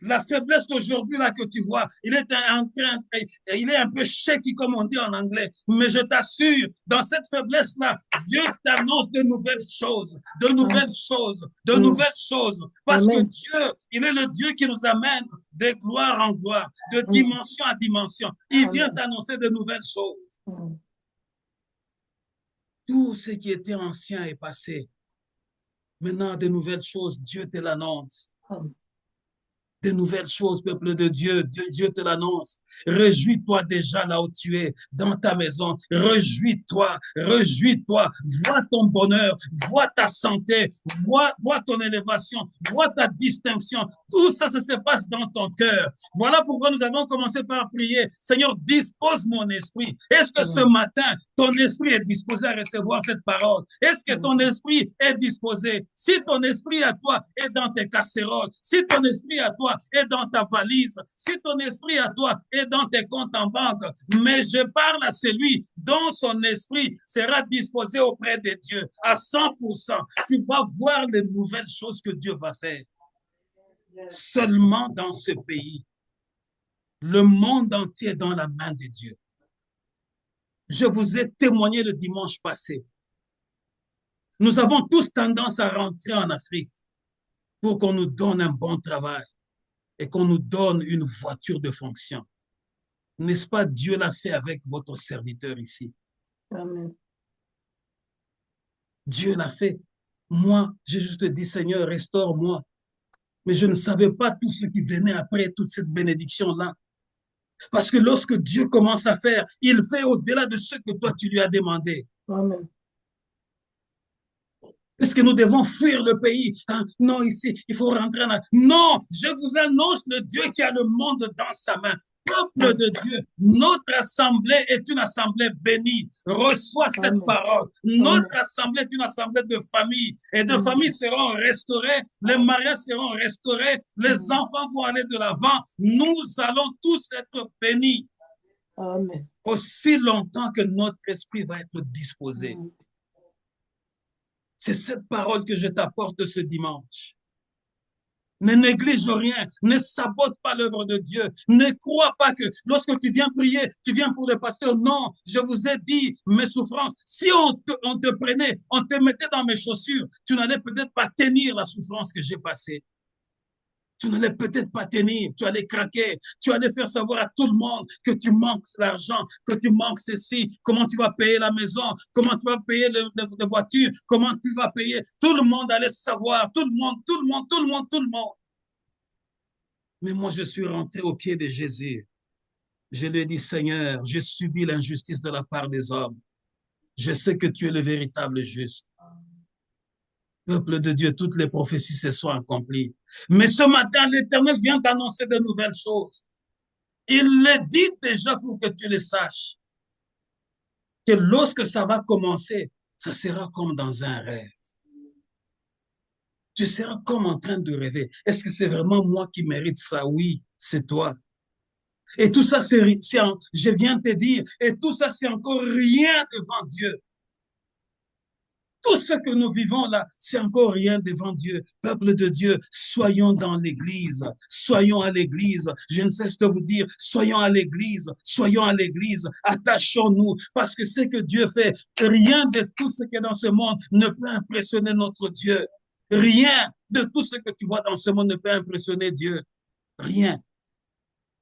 La faiblesse d'aujourd'hui là que tu vois, il est un peu shaky comme on dit en anglais. Mais je t'assure, dans cette faiblesse là, Dieu t'annonce de nouvelles choses, de nouvelles choses, de nouvelles choses. Parce que Dieu, il est le Dieu qui nous amène de gloire en gloire, de dimension à dimension. Il vient t'annoncer de nouvelles choses. Tout ce qui était ancien est passé. Maintenant, de nouvelles choses, Dieu te l'annonce. Amen. De nouvelles choses, peuple de Dieu, Dieu te l'annonce. Réjouis-toi déjà là où tu es, dans ta maison. Réjouis-toi, réjouis-toi. Vois ton bonheur, vois ta santé, vois ton élévation, vois ta distinction. Tout ça, ça se passe dans ton cœur. Voilà pourquoi nous avons commencé par prier. Seigneur, dispose mon esprit. Est-ce que ce Amen. matin, ton esprit est disposé à recevoir cette parole? Est-ce que ton esprit est disposé? Si ton esprit à toi est dans tes casseroles, si ton esprit à toi est dans ta valise, si ton esprit à toi est dans tes comptes en banque, mais je parle à celui dont son esprit sera disposé auprès de Dieu à 100%. Tu vas voir les nouvelles choses que Dieu va faire. Seulement dans ce pays, le monde entier est dans la main de Dieu. Je vous ai témoigné le dimanche passé. Nous avons tous tendance à rentrer en Afrique pour qu'on nous donne un bon travail et qu'on nous donne une voiture de fonction. N'est-ce pas, Dieu l'a fait avec votre serviteur ici. Amen. Dieu l'a fait. Moi, j'ai juste dit, Seigneur, restaure-moi. Mais je ne savais pas tout ce qui venait après toute cette bénédiction-là. Parce que lorsque Dieu commence à faire, il fait au-delà de ce que toi tu lui as demandé. Amen. Est-ce que nous devons fuir le pays? Ah, non, ici, il faut rentrer en... Non, je vous annonce le Dieu qui a le monde dans sa main. Peuple de Dieu, notre assemblée est une assemblée bénie. Reçois cette Amen. parole. Amen. Notre assemblée est une assemblée de familles. Et de familles seront restaurées, les mariages seront restaurés, les enfants vont aller de l'avant. Nous allons tous être bénis. Amen. Aussi longtemps que notre esprit va être disposé. C'est cette parole que je t'apporte ce dimanche. Ne néglige rien, ne sabote pas l'œuvre de Dieu. Ne crois pas que lorsque tu viens prier, tu viens pour le pasteur. Non, je vous ai dit mes souffrances. Si on te prenait, on te mettait dans mes chaussures, tu n'allais peut-être pas tenir la souffrance que j'ai passée. Tu n'allais peut-être pas tenir, tu allais craquer, tu allais faire savoir à tout le monde que tu manques l'argent, que tu manques ceci, comment tu vas payer la maison, comment tu vas payer les voitures, comment tu vas payer. Tout le monde allait savoir, tout le monde, tout le monde, tout le monde, tout le monde. Mais moi, je suis rentré au pied de Jésus. Je lui ai dit, Seigneur, j'ai subi l'injustice de la part des hommes. Je sais que tu es le véritable juste. Peuple de Dieu, toutes les prophéties se sont accomplies. Mais ce matin, l'Éternel vient d'annoncer de nouvelles choses. Il le dit déjà pour que tu le saches. Que lorsque ça va commencer, ça sera comme dans un rêve. Tu seras comme en train de rêver. Est-ce que c'est vraiment moi qui mérite ça? Oui, c'est toi. Et tout ça, je viens te dire, et tout ça, c'est encore rien devant Dieu. Tout ce que nous vivons là, c'est encore rien devant Dieu. Peuple de Dieu, soyons dans l'église, soyons à l'église. Je ne cesse de vous dire, soyons à l'église, attachons-nous, parce que ce que Dieu fait, rien de tout ce qui est dans ce monde ne peut impressionner notre Dieu. Rien de tout ce que tu vois dans ce monde ne peut impressionner Dieu. Rien.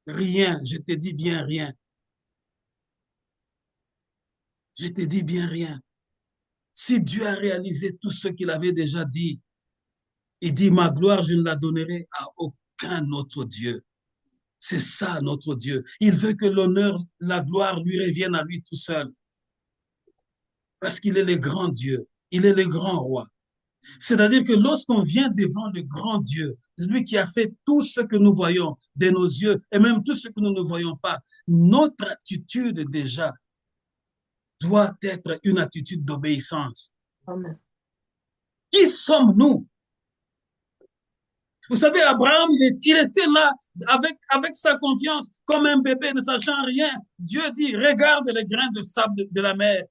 Rien. Je te dis bien rien. Je te dis bien rien. Si Dieu a réalisé tout ce qu'il avait déjà dit, il dit, ma gloire, je ne la donnerai à aucun autre Dieu. C'est ça, notre Dieu. Il veut que l'honneur, la gloire lui revienne à lui tout seul. Parce qu'il est le grand Dieu. Il est le grand roi. C'est-à-dire que lorsqu'on vient devant le grand Dieu, celui qui a fait tout ce que nous voyons de nos yeux et même tout ce que nous ne voyons pas, notre attitude déjà doit être une attitude d'obéissance. Amen. Qui sommes-nous? Vous savez, Abraham, il était là avec sa confiance, comme un bébé ne sachant rien. Dieu dit, regarde les grains de sable de la mer.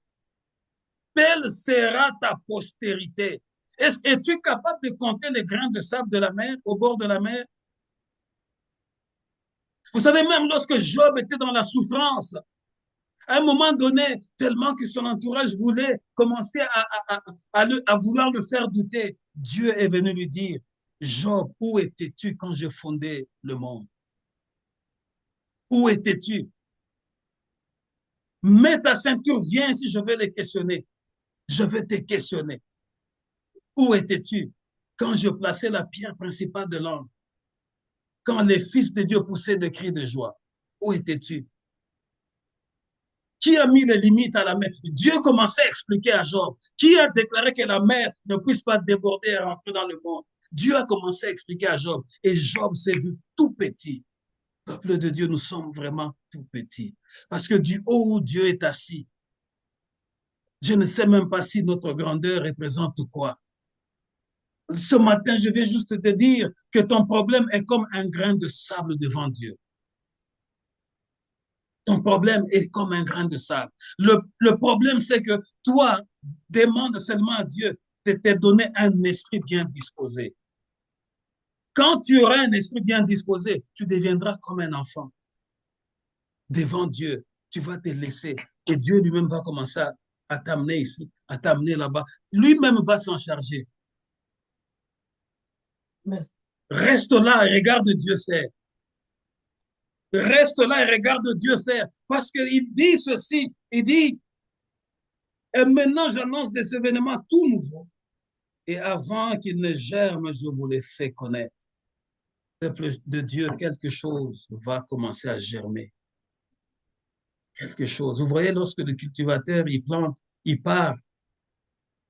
Telle sera ta postérité. Es-tu capable de compter les grains de sable de la mer, au bord de la mer? Vous savez, même lorsque Job était dans la souffrance, à un moment donné, tellement que son entourage voulait commencer à vouloir le faire douter, Dieu est venu lui dire, Job, où étais-tu quand je fondais le monde? Où étais-tu? Mets ta ceinture, viens ici, je vais les questionner. Je vais te questionner. Où étais-tu quand je plaçais la pierre principale de l'angle? Quand les fils de Dieu poussaient de cris de joie? Où étais-tu? Qui a mis les limites à la mer? Dieu commençait à expliquer à Job. Qui a déclaré que la mer ne puisse pas déborder et rentrer dans le monde? Dieu a commencé à expliquer à Job. Et Job s'est vu tout petit. Peuple de Dieu, nous sommes vraiment tout petits. Parce que du haut où Dieu est assis, je ne sais même pas si notre grandeur représente quoi. Ce matin, je viens juste te dire que ton problème est comme un grain de sable devant Dieu. Ton problème est comme un grain de sable. Le problème, c'est que toi, demande seulement à Dieu de te donner un esprit bien disposé. Quand tu auras un esprit bien disposé, tu deviendras comme un enfant. Devant Dieu, tu vas te laisser. Et Dieu lui-même va commencer à t'amener ici, à t'amener là-bas. Lui-même va s'en charger. Reste là et regarde Dieu faire. Reste là et regarde Dieu faire. Parce qu'il dit ceci, il dit, et maintenant j'annonce des événements tout nouveaux. Et avant qu'ils ne germent, je vous les fais connaître. Peuple de Dieu, quelque chose va commencer à germer. Quelque chose. Vous voyez, lorsque le cultivateur, il plante, il part.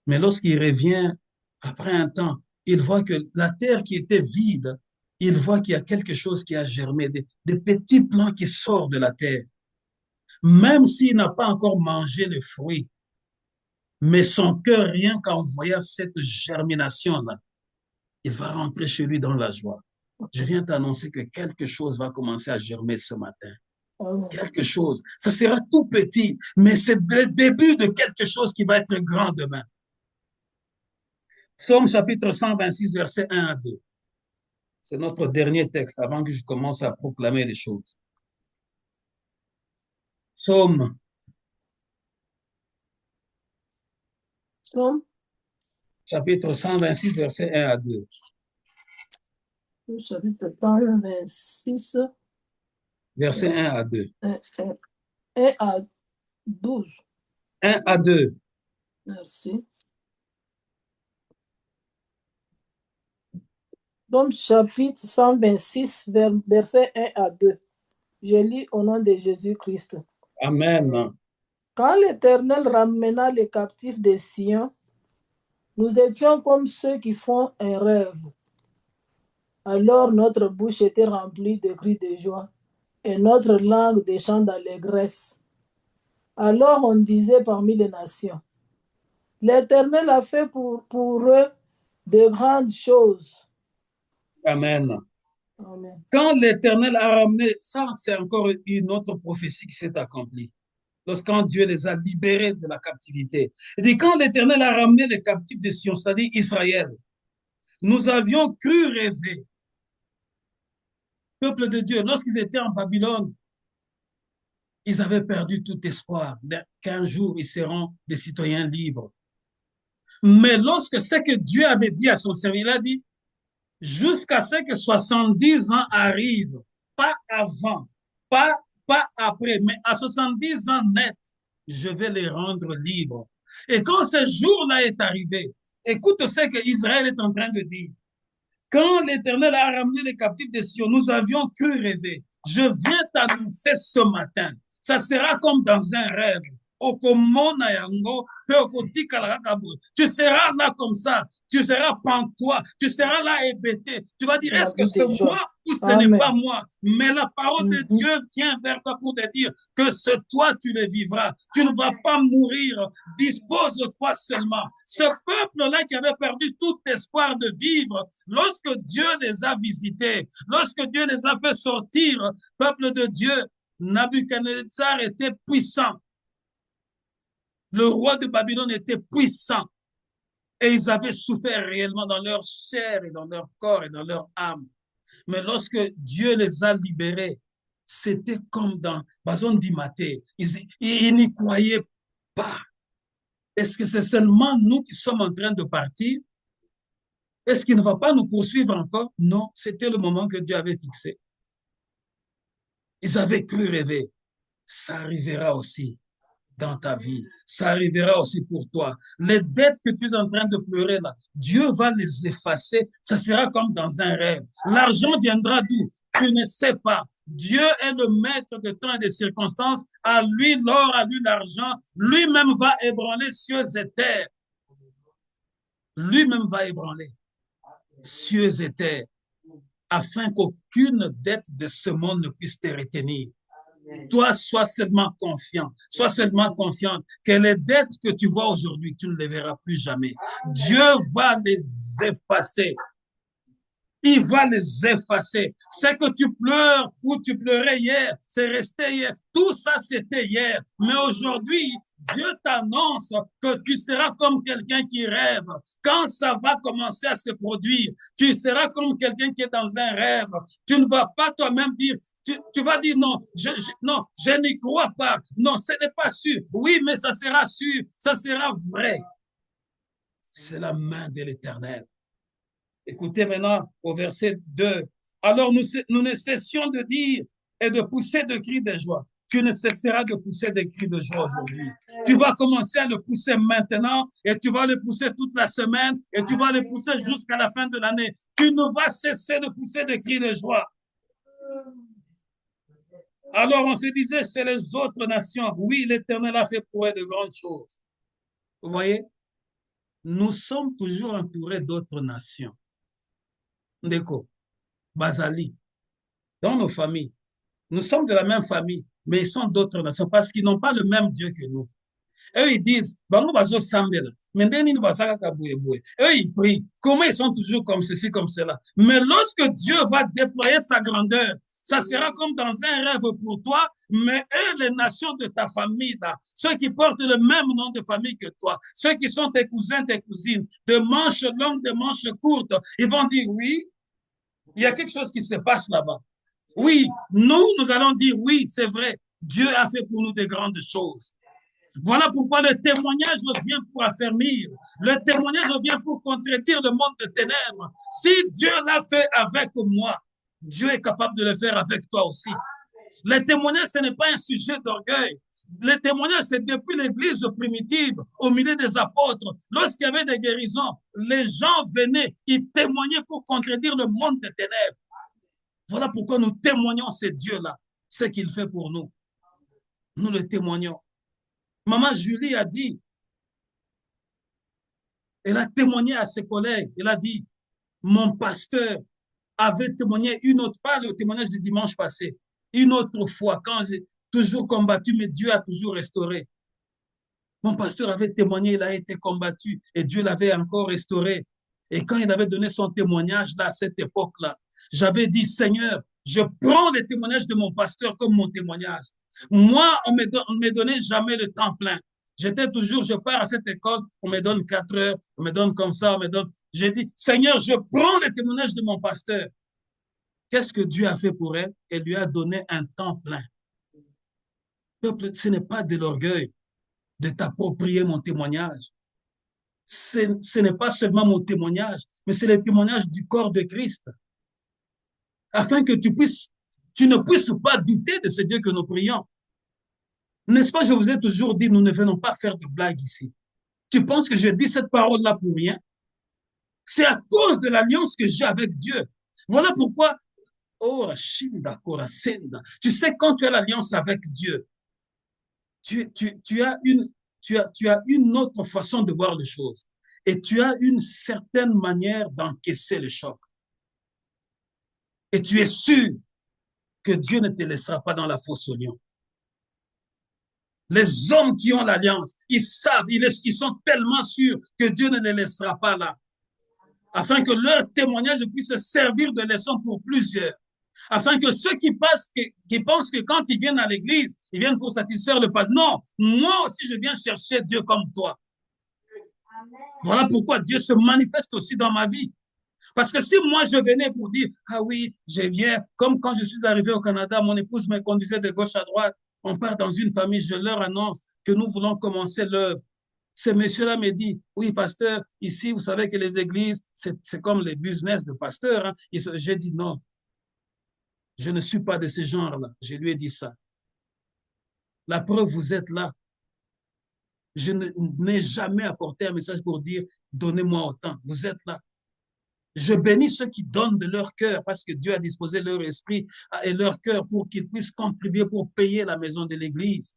Mais lorsqu'il revient, après un temps, il voit que la terre qui était vide, il voit qu'il y a quelque chose qui a germé, des petits plants qui sortent de la terre. Même s'il n'a pas encore mangé le fruit, mais son cœur, rien qu'en voyant cette germination-là, il va rentrer chez lui dans la joie. Je viens t'annoncer que quelque chose va commencer à germer ce matin. Quelque chose. Ça sera tout petit, mais c'est le début de quelque chose qui va être grand demain. Psaume chapitre 126, versets 1 à 2. C'est notre dernier texte avant que je commence à proclamer les choses. Psaume. Psaume. Chapitre 126, versets 1 à 2. Chapitre 126. Verset 1 à 2. 1 à 12. 1 à 2. Merci. Donc, chapitre 126, versets 1 à 2. Je lis au nom de Jésus-Christ. Amen. Quand l'Éternel ramena les captifs de Sion, nous étions comme ceux qui font un rêve. Alors notre bouche était remplie de cris de joie et notre langue de chants d'allégresse. Alors on disait parmi les nations, l'Éternel a fait pour eux de grandes choses. Amen. Amen. Quand l'Éternel a ramené, ça c'est encore une autre prophétie qui s'est accomplie. Lorsqu'un Dieu les a libérés de la captivité. Il dit, quand l'Éternel a ramené les captifs de Sion, c'est-à-dire Israël, nous avions cru rêver. Peuple de Dieu, lorsqu'ils étaient en Babylone, ils avaient perdu tout espoir qu'un jour ils seront des citoyens libres. Mais lorsque c'est que Dieu avait dit à son serviteur, il a dit, jusqu'à ce que 70 ans arrivent, pas avant, pas après, mais à 70 ans net, je vais les rendre libres. Et quand ce jour-là est arrivé, écoute ce que Israël est en train de dire. Quand l'Éternel a ramené les captifs de Sion, nous avions cru rêver. Je viens t'annoncer ce matin, ça sera comme dans un rêve. Tu seras là comme ça, tu seras pantois, tu seras là hébété. Tu vas dire, est-ce que c'est moi ou ce n'est pas moi? Mais la parole de Dieu vient vers toi pour te dire que c'est toi, tu le vivras. Tu ne vas pas mourir. Dispose-toi seulement. Ce peuple-là qui avait perdu tout espoir de vivre, lorsque Dieu les a visités, lorsque Dieu les a fait sortir, peuple de Dieu, Nabuchodonosor était puissant. Le roi de Babylone était puissant et ils avaient souffert réellement dans leur chair et dans leur corps et dans leur âme. Mais lorsque Dieu les a libérés, c'était comme dans Bazon Dimaté. Ils n'y croyaient pas. Est-ce que c'est seulement nous qui sommes en train de partir? Est-ce qu'il ne va pas nous poursuivre encore? Non, c'était le moment que Dieu avait fixé. Ils avaient cru rêver. Ça arrivera aussi. dans ta vie. Ça arrivera aussi pour toi. Les dettes que tu es en train de pleurer là, Dieu va les effacer. Ça sera comme dans un rêve. L'argent viendra d'où? Tu ne sais pas. Dieu est le maître de temps et des circonstances. À lui l'or, à lui l'argent. Lui-même va ébranler cieux et terre. Lui-même va ébranler cieux et terre, afin qu'aucune dette de ce monde ne puisse te retenir. Toi, sois seulement confiant, sois seulement confiante que les dettes que tu vois aujourd'hui, tu ne les verras plus jamais. Dieu va les effacer. Il va les effacer. C'est que tu pleures ou tu pleurais hier, c'est resté hier. Tout ça, c'était hier. Mais aujourd'hui, Dieu t'annonce que tu seras comme quelqu'un qui rêve. Quand ça va commencer à se produire, tu seras comme quelqu'un qui est dans un rêve. Tu ne vas pas toi-même dire, tu vas dire non, non, je n'y crois pas. Non, ce n'est pas sûr. Oui, mais ça sera sûr, ça sera vrai. C'est la main de l'Éternel. Écoutez maintenant au verset 2. Alors nous ne cessions de dire et de pousser de cris de joie. Tu ne cesseras de pousser des cris de joie aujourd'hui. Tu vas commencer à le pousser maintenant et tu vas le pousser toute la semaine et tu vas le pousser jusqu'à la fin de l'année. Tu ne vas cesser de pousser des cris de joie. Alors on se disait chez les autres nations, oui, l'Éternel a fait pour eux de grandes choses. Vous voyez, nous sommes toujours entourés d'autres nations. Ndeko, Bazali, dans nos familles. Nous sommes de la même famille, mais ils sont d'autres nations parce qu'ils n'ont pas le même Dieu que nous. Eux, ils disent, eux, ils prient. Comment ils sont toujours comme ceci, comme cela? Mais lorsque Dieu va déployer sa grandeur, ça sera comme dans un rêve pour toi, mais eux, les nations de ta famille, là, ceux qui portent le même nom de famille que toi, ceux qui sont tes cousins, tes cousines, de manches longues, de manches courtes, ils vont dire oui, il y a quelque chose qui se passe là-bas. Oui, nous allons dire oui, c'est vrai. Dieu a fait pour nous de grandes choses. Voilà pourquoi le témoignage vient pour affermir. Le témoignage vient pour contredire le monde de ténèbres. Si Dieu l'a fait avec moi, Dieu est capable de le faire avec toi aussi. Le témoignage, ce n'est pas un sujet d'orgueil. Le témoignage, c'est depuis l'église primitive, au milieu des apôtres. Lorsqu'il y avait des guérisons, les gens venaient, ils témoignaient pour contredire le monde des ténèbres. Voilà pourquoi nous témoignons ce Dieu-là, ce qu'il fait pour nous. Nous le témoignons. Maman Julie a dit, elle a témoigné à ses collègues, elle a dit, mon pasteur avait témoigné une autre, pas le témoignage du dimanche passé, une autre fois, quand j'ai toujours combattu, mais Dieu a toujours restauré. Mon pasteur avait témoigné, il a été combattu et Dieu l'avait encore restauré. Et quand il avait donné son témoignage là, à cette époque-là, j'avais dit, Seigneur, je prends les témoignages de mon pasteur comme mon témoignage. Moi, on ne me donnait jamais le temps plein. J'étais toujours, je pars à cette école, on me donne 4 heures, on me donne comme ça, on me donne. J'ai dit, Seigneur, je prends les témoignages de mon pasteur. Qu'est-ce que Dieu a fait pour elle? Elle lui a donné un temps plein. Peuple, ce n'est pas de l'orgueil de t'approprier mon témoignage. Ce n'est pas seulement mon témoignage, mais c'est le témoignage du corps de Christ. Afin que tu ne puisses pas douter de ce Dieu que nous prions. N'est-ce pas, je vous ai toujours dit, nous ne venons pas faire de blagues ici. Tu penses que je dis cette parole-là pour rien? C'est à cause de l'alliance que j'ai avec Dieu. Voilà pourquoi, oh, Shinda, Korasenda, tu sais, quand tu as l'alliance avec Dieu, tu as une autre façon de voir les choses. Et tu as une certaine manière d'encaisser le choc. Et tu es sûr que Dieu ne te laissera pas dans la fosse au lion. Les hommes qui ont l'alliance, ils savent, ils sont tellement sûrs que Dieu ne les laissera pas là. Afin que leur témoignage puisse servir de leçon pour plusieurs. Afin que ceux qui pensent que quand ils viennent à l'église, ils viennent pour satisfaire le pasteur. Non, moi aussi je viens chercher Dieu comme toi. Voilà pourquoi Dieu se manifeste aussi dans ma vie. Parce que si moi je venais pour dire, ah oui, je viens, comme quand je suis arrivé au Canada, mon épouse me conduisait de gauche à droite, on part dans une famille, je leur annonce que nous voulons commencer l'œuvre. Ce monsieur-là me dit, oui, pasteur, ici, vous savez que les églises, c'est comme les business de pasteurs. Hein. J'ai dit non, je ne suis pas de ce genre-là. Je lui ai dit ça. La preuve, vous êtes là. Je n'ai jamais apporté un message pour dire, donnez-moi autant. Vous êtes là. Je bénis ceux qui donnent de leur cœur parce que Dieu a disposé leur esprit et leur cœur pour qu'ils puissent contribuer pour payer la maison de l'église.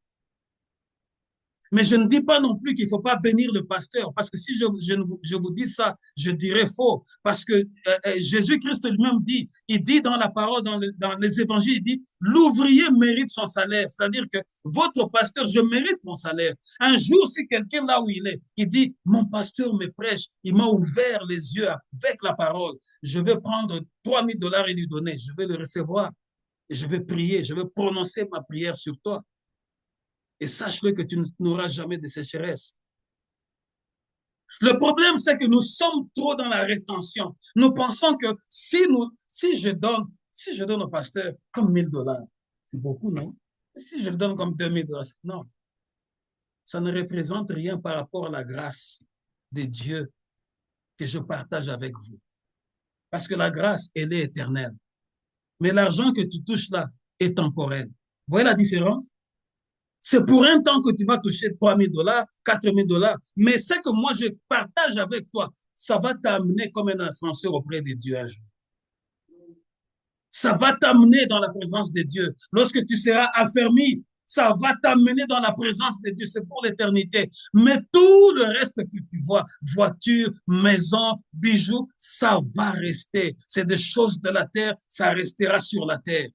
Mais je ne dis pas non plus qu'il ne faut pas bénir le pasteur, parce que si je vous dis ça, je dirais faux, parce que Jésus-Christ lui-même dit, il dit dans la parole, dans les évangiles, il dit, l'ouvrier mérite son salaire, c'est-à-dire que votre pasteur, je mérite mon salaire. Un jour, si quelqu'un là où il est, il dit, mon pasteur me prêche, il m'a ouvert les yeux avec la parole, je vais prendre 3000 dollars et lui donner, je vais le recevoir, et je vais prier, je vais prononcer ma prière sur toi. Et sache-le que tu n'auras jamais de sécheresse. Le problème, c'est que nous sommes trop dans la rétention. Nous pensons que si je donne au pasteur comme 1000 dollars, c'est beaucoup, non? Si je le donne comme 2000 dollars, non. Ça ne représente rien par rapport à la grâce de Dieu que je partage avec vous. Parce que la grâce, elle est éternelle. Mais l'argent que tu touches là est temporel. Vous voyez la différence? C'est pour un temps que tu vas toucher 3000 dollars, 4000 dollars. Mais ce que moi, je partage avec toi, ça va t'amener comme un ascenseur auprès de Dieu un jour. Ça va t'amener dans la présence de Dieu. Lorsque tu seras affermi, ça va t'amener dans la présence de Dieu. C'est pour l'éternité. Mais tout le reste que tu vois, voiture, maison, bijoux, ça va rester. C'est des choses de la terre, ça restera sur la terre.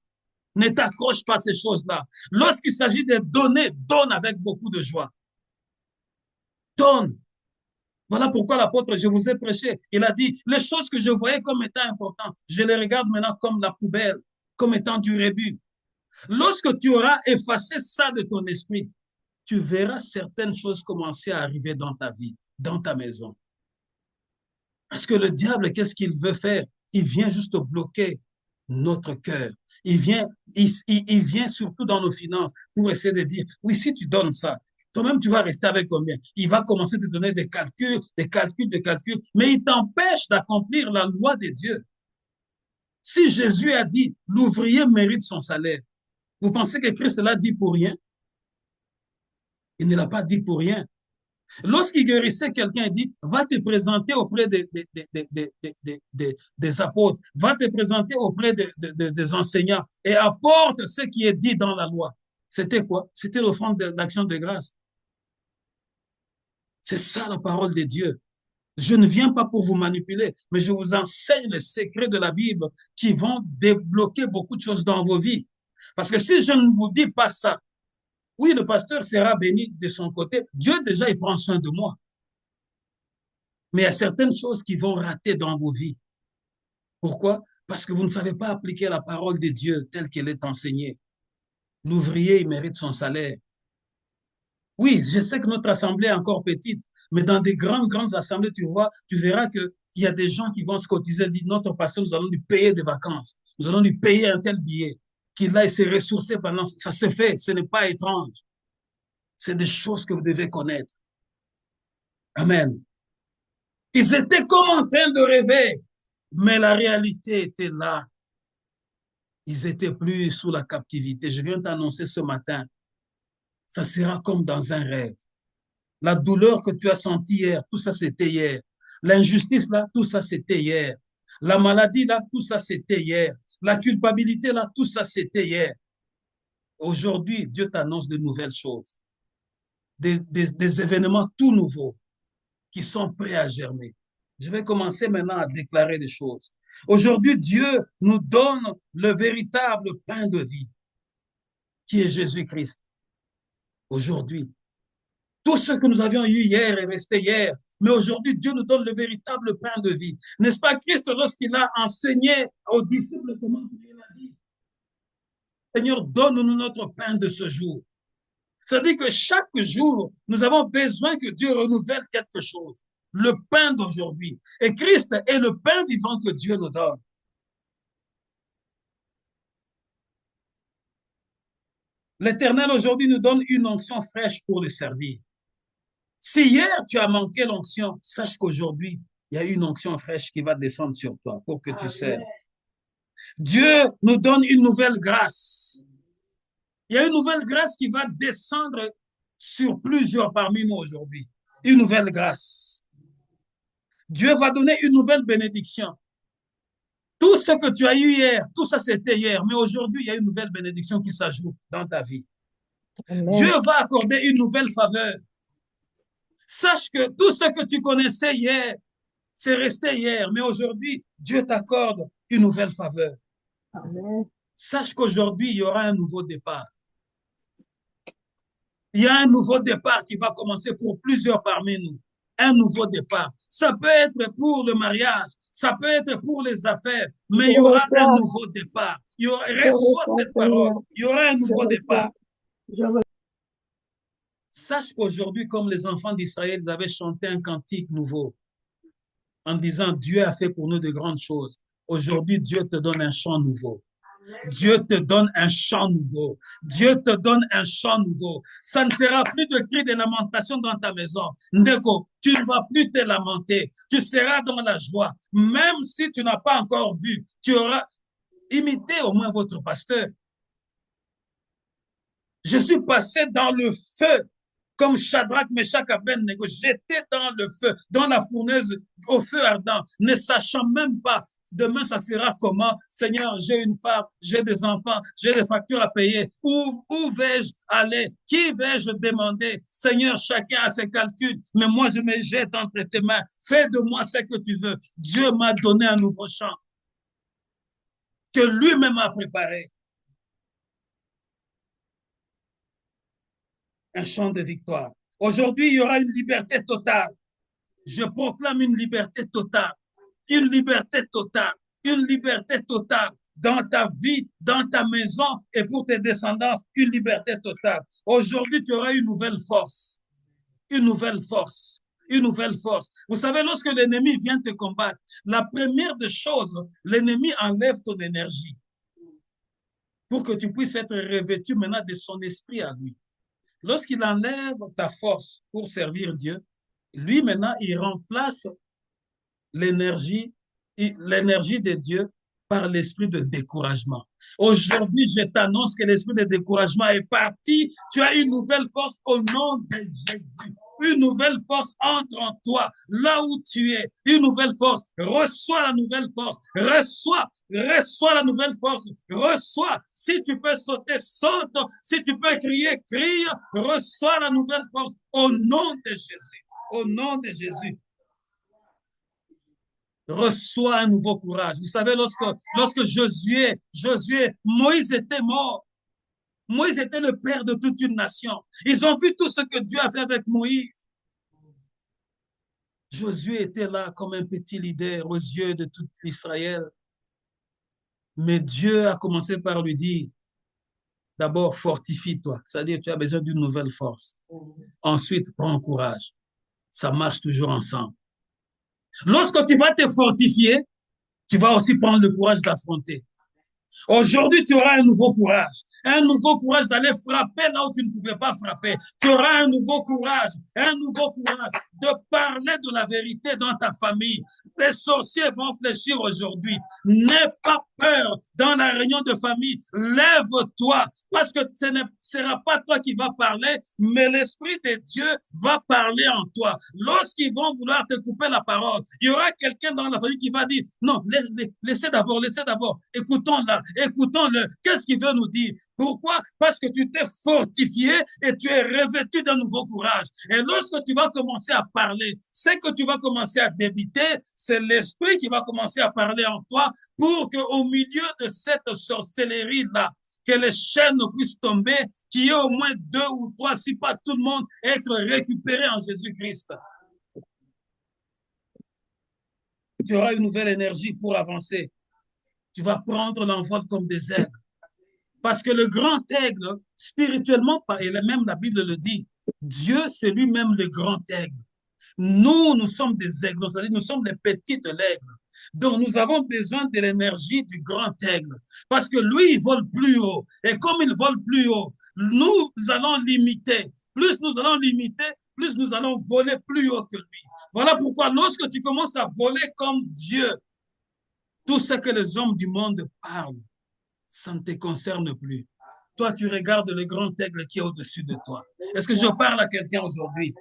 Ne t'accroche pas à ces choses-là. Lorsqu'il s'agit de donner, donne avec beaucoup de joie. Donne. Voilà pourquoi l'apôtre, je vous ai prêché. Il a dit, les choses que je voyais comme étant importantes, je les regarde maintenant comme la poubelle, comme étant du rébut. Lorsque tu auras effacé ça de ton esprit, tu verras certaines choses commencer à arriver dans ta vie, dans ta maison. Parce que le diable, qu'est-ce qu'il veut faire? Il vient juste bloquer notre cœur. Il vient surtout dans nos finances pour essayer de dire, oui, si tu donnes ça, toi-même, tu vas rester avec combien? Il va commencer à te donner des calculs, mais il t'empêche d'accomplir la loi de Dieu. Si Jésus a dit, l'ouvrier mérite son salaire, vous pensez que Christ l'a dit pour rien? Il ne l'a pas dit pour rien. Lorsqu'il guérissait quelqu'un, il dit, va te présenter auprès des apôtres, va te présenter auprès des enseignants et apporte ce qui est dit dans la loi. C'était quoi? C'était l'offrande d'action de grâce. C'est ça la parole de Dieu. Je ne viens pas pour vous manipuler, mais je vous enseigne les secrets de la Bible qui vont débloquer beaucoup de choses dans vos vies. Parce que si je ne vous dis pas ça, oui, le pasteur sera béni de son côté. Dieu, déjà, il prend soin de moi. Mais il y a certaines choses qui vont rater dans vos vies. Pourquoi? Parce que vous ne savez pas appliquer la parole de Dieu telle qu'elle est enseignée. L'ouvrier, il mérite son salaire. Oui, je sais que notre assemblée est encore petite, mais dans des grandes assemblées, tu verras qu'il y a des gens qui vont se cotiser, dire, notre pasteur, nous allons lui payer des vacances, nous allons lui payer un tel billet, qu'il aille se ressourcer pendant. Ça se fait, ce n'est pas étrange. C'est des choses que vous devez connaître. Amen. Ils étaient comme en train de rêver, mais la réalité était là. Ils étaient plus sous la captivité. Je viens t'annoncer ce matin, ça sera comme dans un rêve. La douleur que tu as sentie hier, tout ça c'était hier. L'injustice là, tout ça c'était hier. La maladie là, tout ça c'était hier. La culpabilité là, tout ça c'était hier. Aujourd'hui, Dieu t'annonce de nouvelles choses, des événements tout nouveaux qui sont prêts à germer. Je vais commencer maintenant à déclarer des choses. Aujourd'hui, Dieu nous donne le véritable pain de vie, qui est Jésus-Christ. Aujourd'hui, tout ce que nous avions eu hier est resté hier. Mais aujourd'hui, Dieu nous donne le véritable pain de vie. N'est-ce pas Christ, lorsqu'il a enseigné aux disciples comment prier, il a dit, Seigneur, donne-nous notre pain de ce jour. C'est-à-dire que chaque jour, nous avons besoin que Dieu renouvelle quelque chose. Le pain d'aujourd'hui. Et Christ est le pain vivant que Dieu nous donne. L'Éternel aujourd'hui nous donne une onction fraîche pour le servir. Si hier tu as manqué l'onction, sache qu'aujourd'hui, il y a une onction fraîche qui va descendre sur toi pour que tu serves. Dieu nous donne une nouvelle grâce. Il y a une nouvelle grâce qui va descendre sur plusieurs parmi nous aujourd'hui. Une nouvelle grâce. Dieu va donner une nouvelle bénédiction. Tout ce que tu as eu hier, tout ça c'était hier, mais aujourd'hui, il y a une nouvelle bénédiction qui s'ajoute dans ta vie. Amen. Dieu va accorder une nouvelle faveur. Sache que tout ce que tu connaissais hier, c'est resté hier, mais aujourd'hui, Dieu t'accorde une nouvelle faveur. Amen. Sache qu'aujourd'hui, il y aura un nouveau départ. Il y a un nouveau départ qui va commencer pour plusieurs parmi nous. Un nouveau départ. Ça peut être pour le mariage, ça peut être pour les affaires, mais il y aura un nouveau départ. Reçois cette parole. Il y aura un nouveau départ. Sache qu'aujourd'hui, comme les enfants d'Israël, ils avaient chanté un cantique nouveau en disant Dieu a fait pour nous de grandes choses. Aujourd'hui, Dieu te donne un chant nouveau. Dieu te donne un chant nouveau. Dieu te donne un chant nouveau. Ça ne sera plus de cris de lamentation dans ta maison. Ndeko, tu ne vas plus te lamenter. Tu seras dans la joie. Même si tu n'as pas encore vu, tu auras imité au moins votre pasteur. Je suis passé dans le feu comme Shadrach, Meshach, Abednego. J'étais dans le feu, dans la fournaise, au feu ardent, ne sachant même pas demain ça sera comment. Seigneur, j'ai une femme, j'ai des enfants, j'ai des factures à payer. Où vais-je aller? Qui vais-je demander? Seigneur, chacun a ses calculs, mais moi je me jette entre tes mains. Fais de moi ce que tu veux. Dieu m'a donné un nouveau chant que lui-même a préparé. Un chant de victoire. Aujourd'hui, il y aura une liberté totale. Je proclame une liberté totale. Une liberté totale. Une liberté totale dans ta vie, dans ta maison et pour tes descendants. Une liberté totale. Aujourd'hui, tu auras une nouvelle force. Une nouvelle force. Une nouvelle force. Vous savez, lorsque l'ennemi vient te combattre, la première des choses, l'ennemi enlève ton énergie pour que tu puisses être revêtu maintenant de son esprit à lui. Lorsqu'il enlève ta force pour servir Dieu, lui maintenant, il remplace l'énergie de Dieu par l'esprit de découragement. Aujourd'hui, je t'annonce que l'esprit de découragement est parti. Tu as une nouvelle force au nom de Jésus. Une nouvelle force entre en toi, là où tu es. Une nouvelle force. Reçois la nouvelle force. Reçois la nouvelle force. Reçois. Si tu peux sauter, saute. Si tu peux crier, crie. Reçois la nouvelle force au nom de Jésus. Au nom de Jésus. Reçois un nouveau courage. Vous savez, lorsque Josué, Moïse était mort. Moïse était le père de toute une nation. Ils ont vu tout ce que Dieu a fait avec Moïse. Josué était là comme un petit leader aux yeux de tout Israël. Mais Dieu a commencé par lui dire, d'abord, fortifie-toi. C'est-à-dire, tu as besoin d'une nouvelle force. Ensuite, prends courage. Ça marche toujours ensemble. Lorsque tu vas te fortifier, tu vas aussi prendre le courage d'affronter. Aujourd'hui, tu auras un nouveau courage d'aller frapper là où tu ne pouvais pas frapper. Tu auras un nouveau courage de parler de la vérité dans ta famille. Les sorciers vont fléchir aujourd'hui. N'aie pas peur dans la réunion de famille. Lève-toi parce que ce ne sera pas toi qui vas parler, mais l'Esprit de Dieu va parler en toi. Lorsqu'ils vont vouloir te couper la parole, il y aura quelqu'un dans la famille qui va dire, non, laissez d'abord, écoutons-le. Qu'est-ce qu'il veut nous dire? Pourquoi? Parce que tu t'es fortifié et tu es revêtu d'un nouveau courage. Et lorsque tu vas commencer à parler, c'est que tu vas commencer à débiter, c'est l'Esprit qui va commencer à parler en toi pour qu'au milieu de cette sorcellerie-là, que les chaînes puissent tomber, qu'il y ait au moins 2 ou 3, si pas tout le monde, être récupéré en Jésus-Christ. Tu auras une nouvelle énergie pour avancer. Tu vas prendre l'envol comme des aigles. Parce que le grand aigle, spirituellement, et même la Bible le dit, Dieu, c'est lui-même le grand aigle. Nous sommes des aigles, c'est-à-dire nous sommes les petites aigles. Donc, nous avons besoin de l'énergie du grand aigle. Parce que lui, il vole plus haut. Et comme il vole plus haut, nous allons l'imiter. Plus nous allons l'imiter, plus nous allons voler plus haut que lui. Voilà pourquoi lorsque tu commences à voler comme Dieu, tout ce que les hommes du monde parlent, ça ne te concerne plus. Toi, tu regardes le grand aigle qui est au-dessus de toi. Est-ce que je parle à quelqu'un aujourd'hui?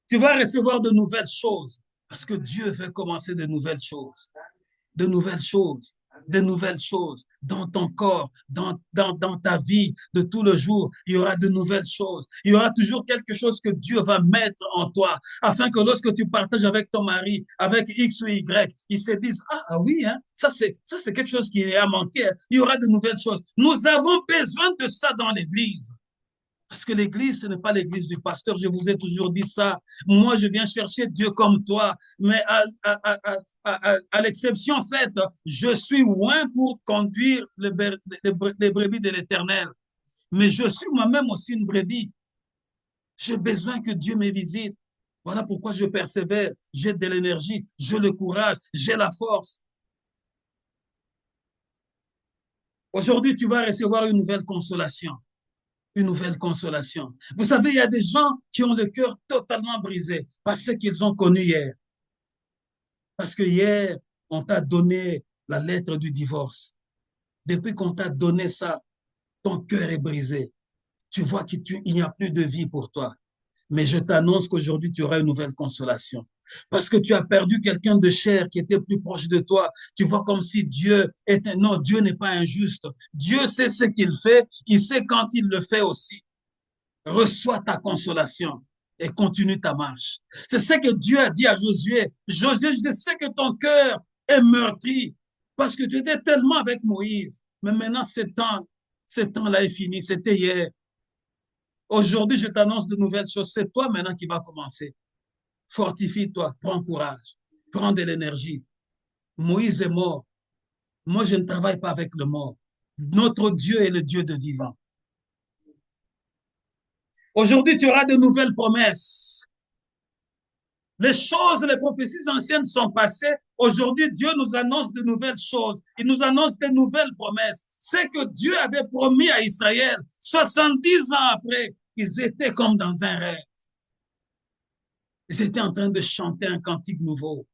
Tu vas recevoir de nouvelles choses parce que Dieu veut commencer de nouvelles choses, de nouvelles choses, de nouvelles choses dans ton corps, dans ta vie de tout le jour. Il y aura de nouvelles choses. Il y aura toujours quelque chose que Dieu va mettre en toi afin que lorsque tu partages avec ton mari, avec X ou Y, ils se disent, ah oui, hein, ça c'est quelque chose qui a manqué. Il y aura de nouvelles choses. Nous avons besoin de ça dans l'église. Parce que l'église, ce n'est pas l'église du pasteur. Je vous ai toujours dit ça. Moi, je viens chercher Dieu comme toi. Mais à l'exception faite, je suis loin pour conduire les brebis de l'Éternel. Mais je suis moi-même aussi une brebis. J'ai besoin que Dieu me visite. Voilà pourquoi je persévère. J'ai de l'énergie, j'ai le courage, j'ai la force. Aujourd'hui, tu vas recevoir une nouvelle consolation. Une nouvelle consolation. Vous savez, il y a des gens qui ont le cœur totalement brisé par ce qu'ils ont connu hier. Parce que hier, on t'a donné la lettre du divorce. Depuis qu'on t'a donné ça, ton cœur est brisé. Tu vois qu'il n'y a plus de vie pour toi. Mais je t'annonce qu'aujourd'hui, tu auras une nouvelle consolation. Parce que tu as perdu quelqu'un de cher qui était plus proche de toi. Tu vois comme si Dieu était... Non, Dieu n'est pas injuste. Dieu sait ce qu'il fait. Il sait quand il le fait aussi. Reçois ta consolation et continue ta marche. C'est ce que Dieu a dit à Josué. Josué, je sais que ton cœur est meurtri parce que tu étais tellement avec Moïse. Mais maintenant, ce temps-là est fini. C'était hier. Aujourd'hui, je t'annonce de nouvelles choses. C'est toi maintenant qui va commencer. Fortifie-toi, prends courage, prends de l'énergie. Moïse est mort. Moi, je ne travaille pas avec le mort. Notre Dieu est le Dieu de vivant. Aujourd'hui, tu auras de nouvelles promesses. Les choses, les prophéties anciennes sont passées. Aujourd'hui, Dieu nous annonce de nouvelles choses. Il nous annonce de nouvelles promesses. C'est que Dieu avait promis à Israël, 70 ans après, qu'ils étaient comme dans un rêve. Ils étaient en train de chanter un cantique nouveau.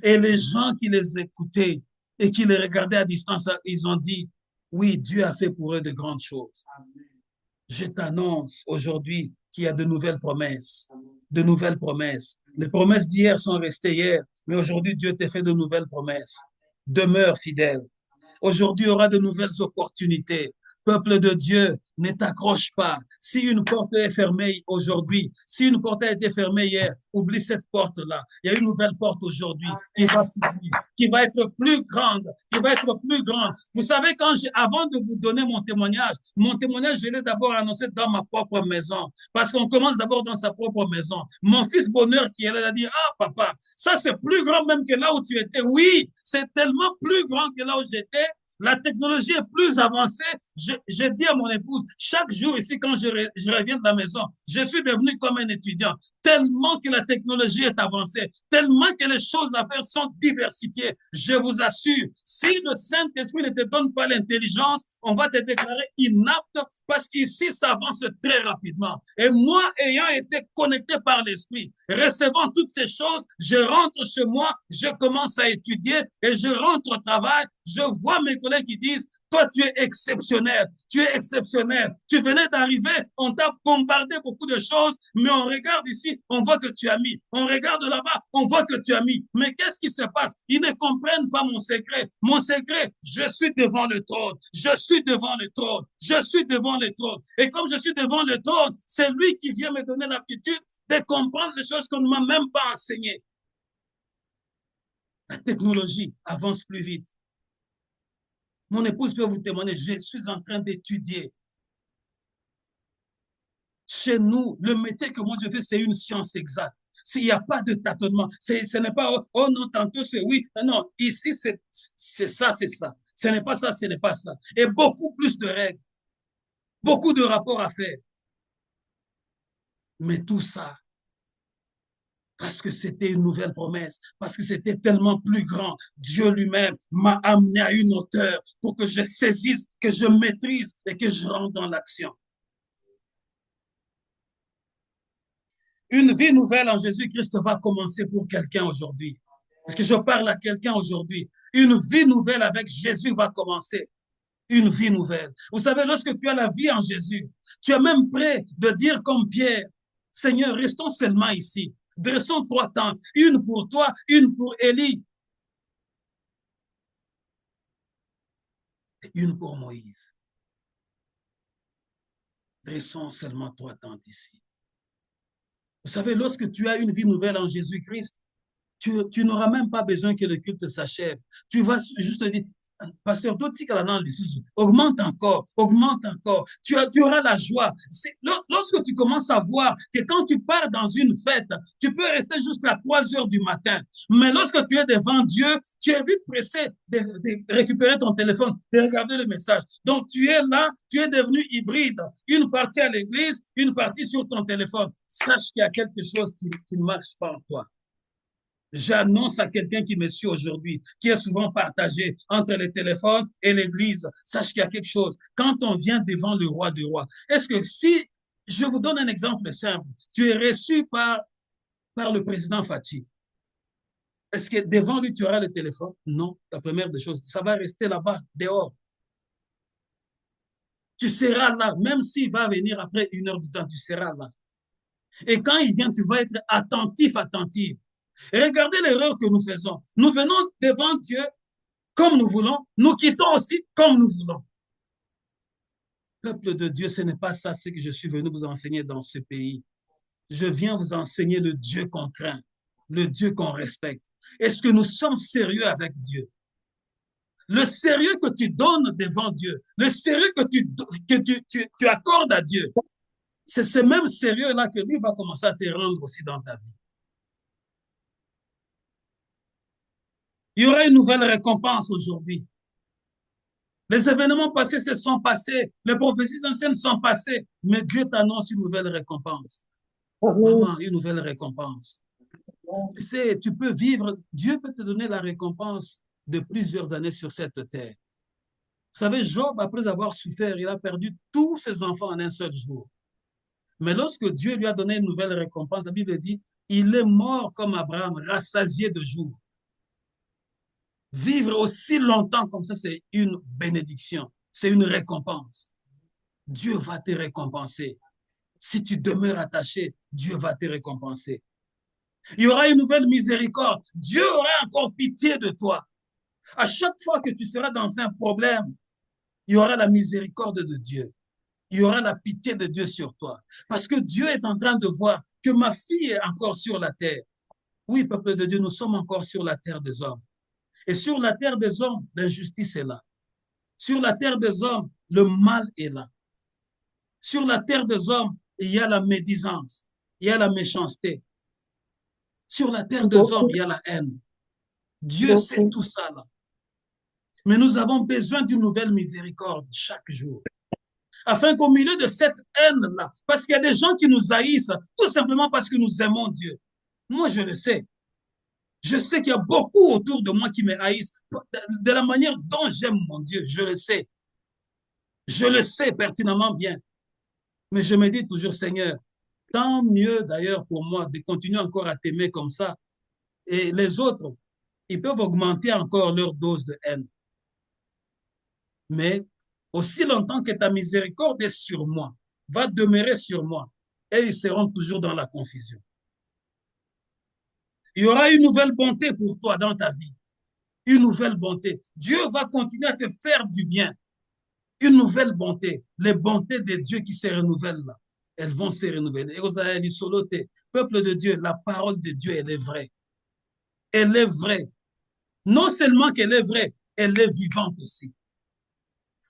Et les gens qui les écoutaient et qui les regardaient à distance, ils ont dit, oui, Dieu a fait pour eux de grandes choses. Je t'annonce aujourd'hui qu'il y a de nouvelles promesses, de nouvelles promesses. Les promesses d'hier sont restées hier, mais aujourd'hui, Dieu t'a fait de nouvelles promesses. Demeure fidèle. Aujourd'hui, il y aura de nouvelles opportunités. Peuple de Dieu, ne t'accroche pas. Si une porte est fermée aujourd'hui, si une porte a été fermée hier, oublie cette porte-là. Il y a une nouvelle porte aujourd'hui qui va s'ouvrir, qui va être plus grande, qui va être plus grande. Vous savez, avant de vous donner mon témoignage, je l'ai d'abord annoncé dans ma propre maison. Parce qu'on commence d'abord dans sa propre maison. Mon fils Bonheur qui est là, il a dit, ah papa, ça c'est plus grand même que là où tu étais. Oui, c'est tellement plus grand que là où j'étais. La technologie est plus avancée. Je dis à mon épouse, chaque jour ici, quand je reviens de la maison, je suis devenu comme un étudiant. Tellement que la technologie est avancée, tellement que les choses à faire sont diversifiées. Je vous assure, si le Saint-Esprit ne te donne pas l'intelligence, on va te déclarer inapte parce qu'ici, ça avance très rapidement. Et moi, ayant été connecté par l'Esprit, recevant toutes ces choses, je rentre chez moi, je commence à étudier et je rentre au travail. Je vois mes collègues qui disent, toi, tu es exceptionnel, tu es exceptionnel. Tu venais d'arriver, on t'a bombardé beaucoup de choses, mais on regarde ici, on voit que tu as mis. On regarde là-bas, on voit que tu as mis. Mais qu'est-ce qui se passe? Ils ne comprennent pas mon secret. Mon secret, je suis devant le trône. Je suis devant le trône. Je suis devant le trône. Et comme je suis devant le trône, c'est lui qui vient me donner l'aptitude de comprendre les choses qu'on ne m'a même pas enseignées. La technologie avance plus vite. Mon épouse peut vous témoigner, je suis en train d'étudier. Chez nous, le métier que moi je fais, c'est une science exacte. S'il n'y a pas de tâtonnement, ce n'est pas, oh non, tantôt c'est oui. Non, ici c'est ça, c'est ça. Ce n'est pas ça, ce n'est pas ça. Et beaucoup plus de règles, beaucoup de rapports à faire. Mais tout ça, parce que c'était une nouvelle promesse, parce que c'était tellement plus grand. Dieu lui-même m'a amené à une hauteur pour que je saisisse, que je maîtrise et que je rentre dans l'action. Une vie nouvelle en Jésus-Christ va commencer pour quelqu'un aujourd'hui. Est-ce que je parle à quelqu'un aujourd'hui? Une vie nouvelle avec Jésus va commencer. Une vie nouvelle. Vous savez, lorsque tu as la vie en Jésus, tu es même prêt de dire comme Pierre, Seigneur, restons seulement ici. Dressons 3 tentes, une pour toi, une pour Élie, et une pour Moïse. Dressons seulement 3 tentes ici. Vous savez, lorsque tu as une vie nouvelle en Jésus-Christ, tu n'auras même pas besoin que le culte s'achève. Tu vas juste dire, Pasteur, augmente encore, augmente encore. Tu auras la joie. Lorsque tu commences à voir que quand tu pars dans une fête, tu peux rester jusqu'à 3 heures du matin. Mais lorsque tu es devant Dieu, tu es vite pressé de récupérer ton téléphone, de regarder le message. Donc tu es là, tu es devenu hybride. Une partie à l'église, une partie sur ton téléphone. Sache qu'il y a quelque chose qui ne marche pas en toi. J'annonce à quelqu'un qui me suit aujourd'hui, qui est souvent partagé entre les téléphones et l'église. Sache qu'il y a quelque chose. Quand on vient devant le roi du roi, est-ce que si, je vous donne un exemple simple, tu es reçu par le président Fati, est-ce que devant lui, tu auras le téléphone? Non, la première des choses, ça va rester là-bas, dehors. Tu seras là, même s'il va venir après 1 heure du temps, tu seras là. Et quand il vient, tu vas être attentif, attentif. Et regardez l'erreur que nous faisons. Nous venons devant Dieu comme nous voulons, nous quittons aussi comme nous voulons. Peuple de Dieu, ce n'est pas ça ce que je suis venu vous enseigner dans ce pays. Je viens vous enseigner le Dieu qu'on craint, le Dieu qu'on respecte. Est-ce que nous sommes sérieux avec Dieu? Le sérieux que tu donnes devant Dieu, le sérieux que tu accordes à Dieu, c'est ce même sérieux-là que lui va commencer à te rendre aussi dans ta vie. Il y aura une nouvelle récompense aujourd'hui. Les événements passés se sont passés, les prophéties anciennes sont passées, mais Dieu t'annonce une nouvelle récompense. Maman, une nouvelle récompense. Tu sais, tu peux vivre, Dieu peut te donner la récompense de plusieurs années sur cette terre. Vous savez, Job, après avoir souffert, il a perdu tous ses enfants en un seul jour. Mais lorsque Dieu lui a donné une nouvelle récompense, la Bible dit, il est mort comme Abraham, rassasié de jours. Vivre aussi longtemps comme ça, c'est une bénédiction, c'est une récompense. Dieu va te récompenser. Si tu demeures attaché, Dieu va te récompenser. Il y aura une nouvelle miséricorde. Dieu aura encore pitié de toi. À chaque fois que tu seras dans un problème, il y aura la miséricorde de Dieu. Il y aura la pitié de Dieu sur toi. Parce que Dieu est en train de voir que ma fille est encore sur la terre. Oui, peuple de Dieu, nous sommes encore sur la terre des hommes. Et sur la terre des hommes, l'injustice est là. Sur la terre des hommes, le mal est là. Sur la terre des hommes, il y a la médisance, il y a la méchanceté. Sur la terre des hommes, il y a la haine. Dieu sait tout ça là. Mais nous avons besoin d'une nouvelle miséricorde chaque jour. Afin qu'au milieu de cette haine-là, parce qu'il y a des gens qui nous haïssent, tout simplement parce que nous aimons Dieu. Moi, je le sais. Je sais qu'il y a beaucoup autour de moi qui me haïssent de la manière dont j'aime mon Dieu. Je le sais. Je le sais pertinemment bien. Mais je me dis toujours, Seigneur, tant mieux d'ailleurs pour moi de continuer encore à t'aimer comme ça. Et les autres, ils peuvent augmenter encore leur dose de haine. Mais aussi longtemps que ta miséricorde est sur moi, va demeurer sur moi, et ils seront toujours dans la confusion. Il y aura une nouvelle bonté pour toi dans ta vie. Une nouvelle bonté. Dieu va continuer à te faire du bien. Une nouvelle bonté. Les bontés de Dieu qui se renouvellent là. Elles vont se renouveler. Peuple de Dieu, la parole de Dieu, elle est vraie. Elle est vraie. Non seulement qu'elle est vraie, elle est vivante aussi.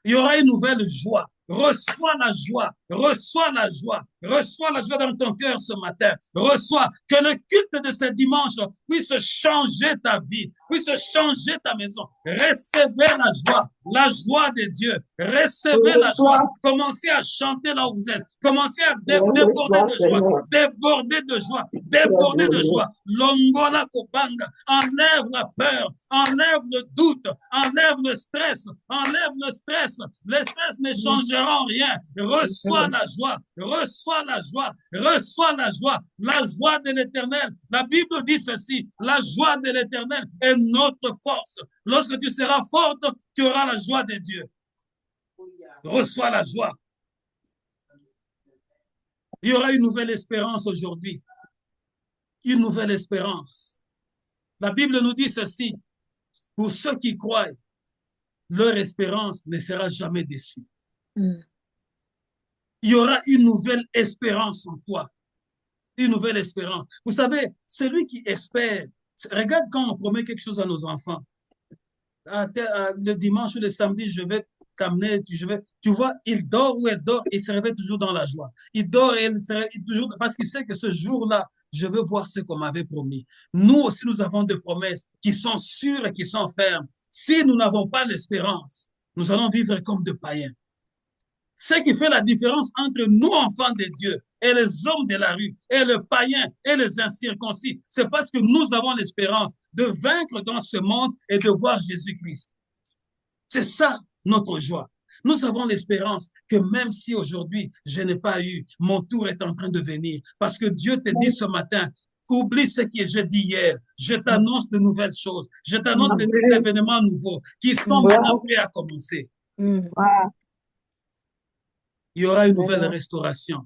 Il y aura une nouvelle joie. Reçois la joie, reçois la joie, reçois la joie dans ton cœur ce matin. Reçois que le culte de ce dimanche puisse changer ta vie, puisse changer ta maison. Recevez la joie de Dieu. Recevez la joie. Commencez à chanter là où vous êtes. Commencez à déborder de joie, déborder de joie, déborder de joie. Longola Kobanga, enlève la peur, enlève le doute, enlève le stress, enlève le stress. Le stress ne changera rien. Reçois la joie, reçois la joie, reçois la joie de l'Éternel. La Bible dit ceci, la joie de l'Éternel est notre force. Lorsque tu seras forte, tu auras la joie de Dieu. Reçois la joie. Il y aura une nouvelle espérance aujourd'hui. Une nouvelle espérance. La Bible nous dit ceci. Pour ceux qui croient, leur espérance ne sera jamais déçue. Il y aura une nouvelle espérance en toi. Une nouvelle espérance. Vous savez, celui qui espère, regarde quand on promet quelque chose à nos enfants. Le dimanche ou le samedi, je vais t'amener, tu vois, il dort ou elle dort, il se réveille toujours dans la joie. Il dort et il se réveille toujours parce qu'il sait que ce jour-là, je veux voir ce qu'on m'avait promis. Nous aussi, nous avons des promesses qui sont sûres et qui sont fermes. Si nous n'avons pas l'espérance, nous allons vivre comme des païens. Ce qui fait la différence entre nous, enfants de Dieu, et les hommes de la rue, et les païens, et les incirconcis, c'est parce que nous avons l'espérance de vaincre dans ce monde et de voir Jésus-Christ. C'est ça notre joie. Nous avons l'espérance que même si aujourd'hui je n'ai pas eu, mon tour est en train de venir. Parce que Dieu te dit ce matin, oublie ce que j'ai dit hier. Je t'annonce de nouvelles choses. Je t'annonce des événements nouveaux qui sont maintenant prêts à commencer. Il y aura une nouvelle restauration.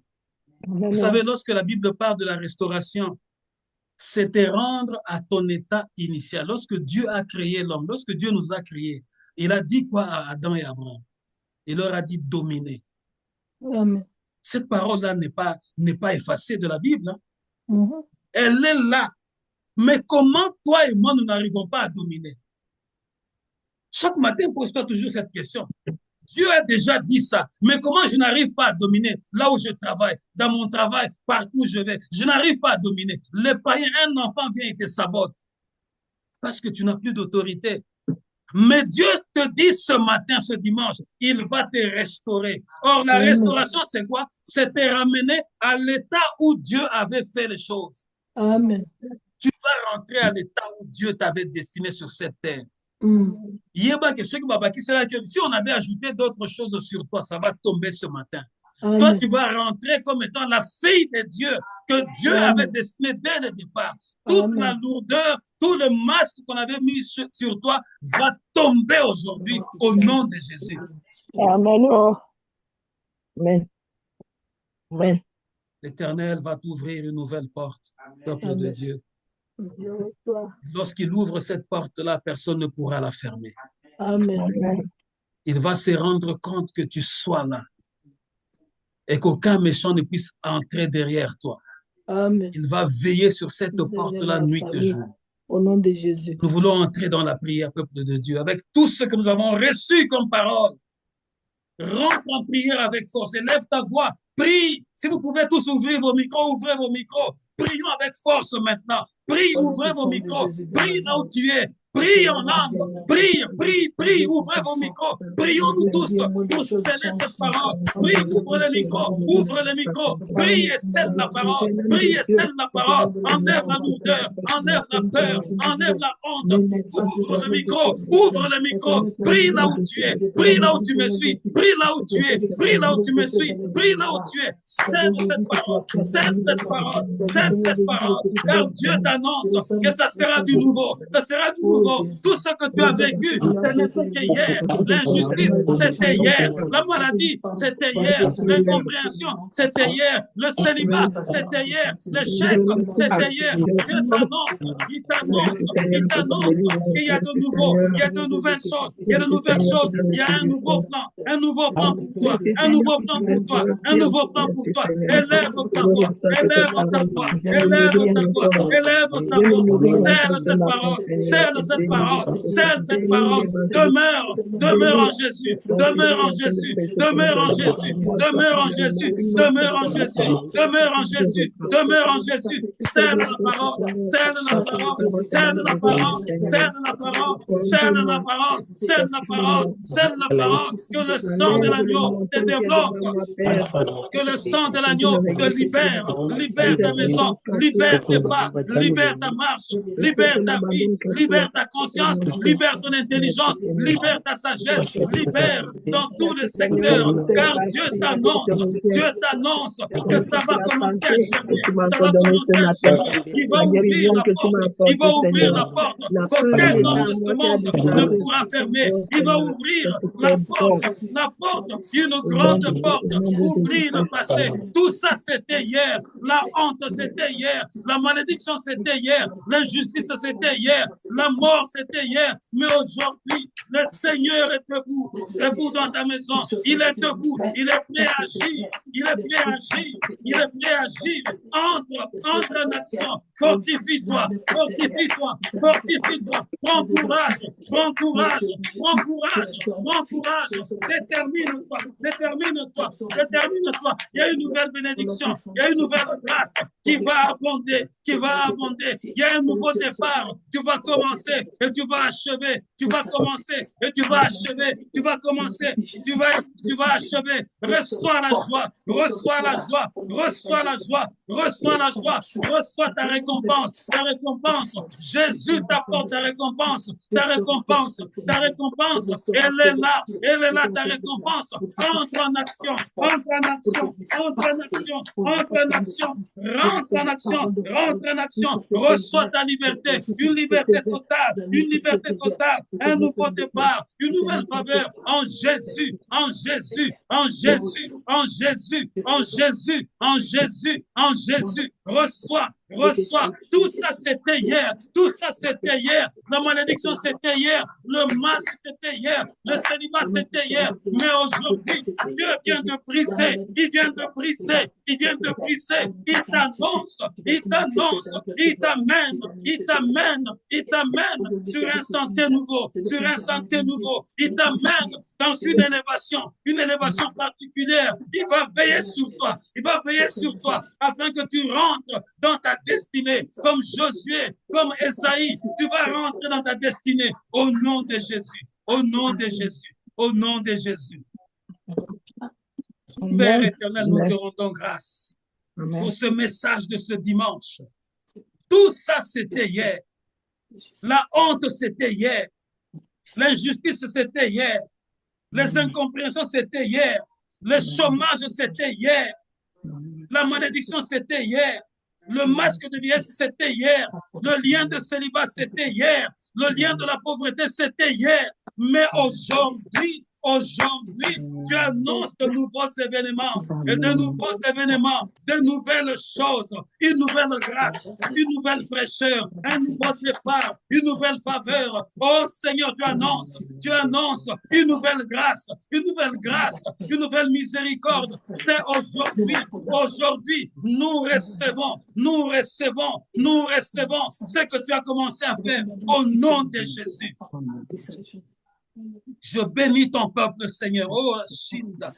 Vous savez, lorsque la Bible parle de la restauration, c'est te rendre à ton état initial. Lorsque Dieu a créé l'homme, lorsque Dieu nous a créés, il a dit quoi à Adam et Abraham? Il leur a dit dominer. Amen. Cette parole-là n'est pas effacée de la Bible. Hein? Elle est là. Mais comment toi et moi, nous n'arrivons pas à dominer? Chaque matin, pose-toi toujours cette question. Dieu a déjà dit ça, mais comment je n'arrive pas à dominer là où je travaille, dans mon travail, partout où je vais? Je n'arrive pas à dominer. Les païens, un enfant vient et te sabote parce que tu n'as plus d'autorité. Mais Dieu te dit ce matin, ce dimanche, il va te restaurer. Or, la restauration, c'est quoi? C'est te ramener à l'état où Dieu avait fait les choses. Amen. Tu vas rentrer à l'état où Dieu t'avait destiné sur cette terre. Si on avait ajouté d'autres choses sur toi, ça va tomber ce matin. Amen. Toi, tu vas rentrer comme étant la fille de Dieu que Dieu avait destiné dès le départ. Toute la lourdeur, tout le masque qu'on avait mis sur toi va tomber aujourd'hui au nom de Jésus. Amen. Amen. Amen. L'Éternel va t'ouvrir une nouvelle porte, peuple de Dieu. Lorsqu'il ouvre cette porte-là, personne ne pourra la fermer. Amen. Il va se rendre compte que tu sois là et qu'aucun méchant ne puisse entrer derrière toi. Amen. Il va veiller sur cette porte-là nuit et jour. Au nom de Jésus. Nous voulons entrer dans la prière, peuple de Dieu, avec tout ce que nous avons reçu comme parole. Rentre en prière avec force, élève ta voix, prie. Si vous pouvez tous ouvrir vos micros, ouvrez vos micros. Prions avec force maintenant. Prie, ouvrez vos micros. Prie là où tu es. Prie en langue. Prie, prie, prie. Ouvrez vos micros. Prions-nous tous pour sceller cette parole. Prie, ouvre le micro. Ouvre le micro. Prie et scelle la parole. Prie et scelle la parole. Enlève la lourdeur. Enlève la peur. Enlève la honte. Ouvre le micro. Ouvre le micro. Prie là où tu es. Prie là où tu me suis. Prie là où tu es. Prie là où tu me suis. Prie là où tu es. Scelle cette parole. Scelle cette parole. Scelle cette parole. Car Dieu t'annonce que ça sera du nouveau. Ça sera du nouveau. Tout ce que tu as vécu, ce n'était que hier. L'injustice, c'était hier. La maladie, c'était hier. L'incompréhension, c'était hier. Le célibat, c'était hier. L'échec, c'était hier. Dieu t'annonce, il t'annonce, il t'annonce qu'il y a de nouveau, il y a de nouvelles choses, il y a de nouvelles choses, il y a un nouveau plan pour toi, un nouveau plan pour toi, un nouveau plan pour toi. Élève ta voix, élève ta voix, élève ta voix, élève ta voix. Scelle cette parole, scelle cette parole, scelle cette parole. Demeure, demeure en Jésus, demeure en Jésus, demeure en Jésus, demeure en Jésus, demeure en Jésus, demeure en Jésus, demeure en Jésus. Scelle la parole, scelle la parole, scelle la parole, scelle la parole, scelle la parole, scelle la parole, scelle la parole. Que le sang de l'agneau te débloque, que le sang de l'agneau te libère, libère ta maison, libère tes pas, libère ta marche, libère ta vie, libère ta conscience, libère ton intelligence, libère ta sagesse, libère dans tous les secteurs, car Dieu t'annonce que ça va commencer à germer, ça va commencer à germer. Il va ouvrir la porte, il va ouvrir la porte qu'aucun homme de ce monde ne pourra fermer. Il va ouvrir la porte d'une grande porte, ouvrir le passé. Tout ça c'était hier, la honte c'était hier, la malédiction c'était hier, l'injustice c'était hier, la mort c'était hier, mais aujourd'hui le Seigneur est debout dans ta maison, il est debout, il est prêt à agir, il est prêt à agir, il est prêt à agir. Entre en action, fortifie-toi, fortifie-toi, fortifie-toi, prends courage, prends courage, prends courage, prends courage, détermine-toi, détermine-toi, détermine-toi. Il y a une nouvelle bénédiction, il y a une nouvelle grâce qui va abonder, qui va abonder. Il y a un nouveau départ, tu vas commencer et tu vas achever, tu vas commencer et tu vas achever, tu vas commencer, tu vas achever. Reçois la joie, reçois la joie, reçois la joie, reçois la joie, reçois ta récompense, ta récompense. Jésus t'apporte ta récompense, ta récompense, ta récompense. Elle est là ta récompense. Entre en action, entre en action, entre en action, entre en action, rentre en action, rentre en action. Reçois ta liberté, une liberté totale, un nouveau départ, une nouvelle faveur en Jésus, en Jésus, en Jésus, en Jésus, en Jésus, en Jésus, en Jésus. Reçois, reçois. Tout ça c'était hier, tout ça c'était hier. La malédiction c'était hier, le masque c'était hier, le célibat c'était hier. Mais aujourd'hui, Dieu vient de briser, il vient de briser, il vient de briser. Il t'annonce, il t'annonce, il t'amène, il t'amène, il t'amène sur un sentier nouveau, sur un sentier nouveau. Il t'amène dans une élévation particulière. Il va veiller sur toi, il va veiller sur toi afin que tu rentres dans ta destinée, comme Josué, comme Esaïe, tu vas rentrer dans ta destinée au nom de Jésus, au nom de Jésus, au nom de Jésus. Père éternel, nous te rendons grâce pour ce message de ce dimanche. Tout ça, c'était hier. La honte, c'était hier. L'injustice, c'était hier. Les incompréhensions, c'était hier. Le chômage, c'était hier. La malédiction, c'était hier. Le masque de vieillesse, c'était hier. Le lien de célibat, c'était hier. Le lien de la pauvreté, c'était hier. Mais aujourd'hui, tu annonces de nouveaux événements et de nouveaux événements, de nouvelles choses, une nouvelle grâce, une nouvelle fraîcheur, un nouveau départ, une nouvelle faveur. Oh Seigneur, tu annonces une nouvelle grâce, une nouvelle miséricorde. C'est aujourd'hui, nous recevons ce que tu as commencé à faire au nom de Jésus. Je bénis ton peuple, Seigneur. Oh, Shinda.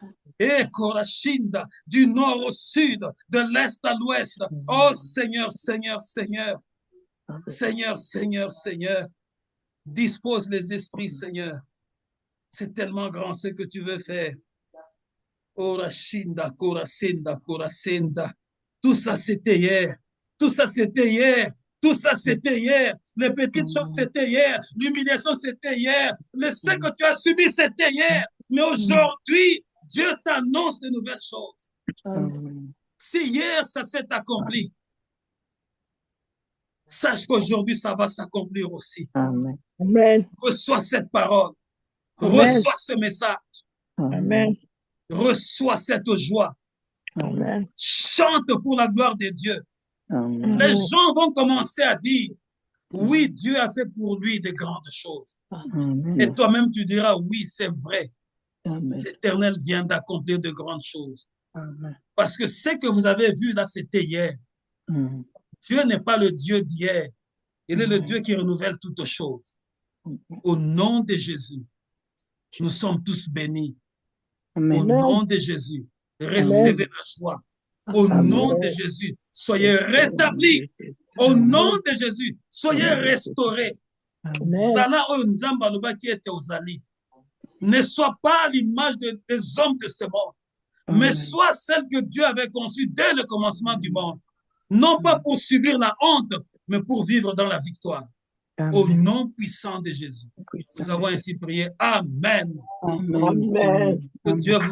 Shinda, du nord au sud, de l'est à l'ouest. Oh, Seigneur, Seigneur, Seigneur. Seigneur, Seigneur, Seigneur. Dispose les esprits, Seigneur. C'est tellement grand ce que tu veux faire. Oh, Shinda, Shinda, Shinda. Tout ça, c'était hier. Tout ça, c'était hier. Tout ça, c'était hier. Les petites choses, c'était hier. L'humiliation, c'était hier. Ce que tu as subi, c'était hier. Mais aujourd'hui, Dieu t'annonce de nouvelles choses. Si hier, ça s'est accompli, sache qu'aujourd'hui, ça va s'accomplir aussi. Amen. Reçois cette parole. Reçois ce message. Amen. Reçois cette joie. Amen. Chante pour la gloire de Dieu. Amen. Les gens vont commencer à dire, oui, Dieu a fait pour lui de grandes choses. Amen. Et toi-même, tu diras, oui, c'est vrai. Amen. L'Éternel vient d'accomplir de grandes choses. Amen. Parce que ce que vous avez vu là, c'était hier. Dieu n'est pas le Dieu d'hier. Il est le Dieu qui renouvelle toutes choses. Au nom de Jésus, nous sommes tous bénis. Au nom de Jésus, recevez la joie. Au nom de Jésus, soyez rétablis. Au nom de Jésus, soyez restaurés. Zala o nzamba loba qui était aux alliés. Ne sois pas à l'image des hommes de ce monde, mais sois celle que Dieu avait conçue dès le commencement du monde. Non pas pour subir la honte, mais pour vivre dans la victoire. Au Amen. nom puissant de Jésus. Nous avons ainsi prié. Amen. Amen. Amen. Que Dieu vous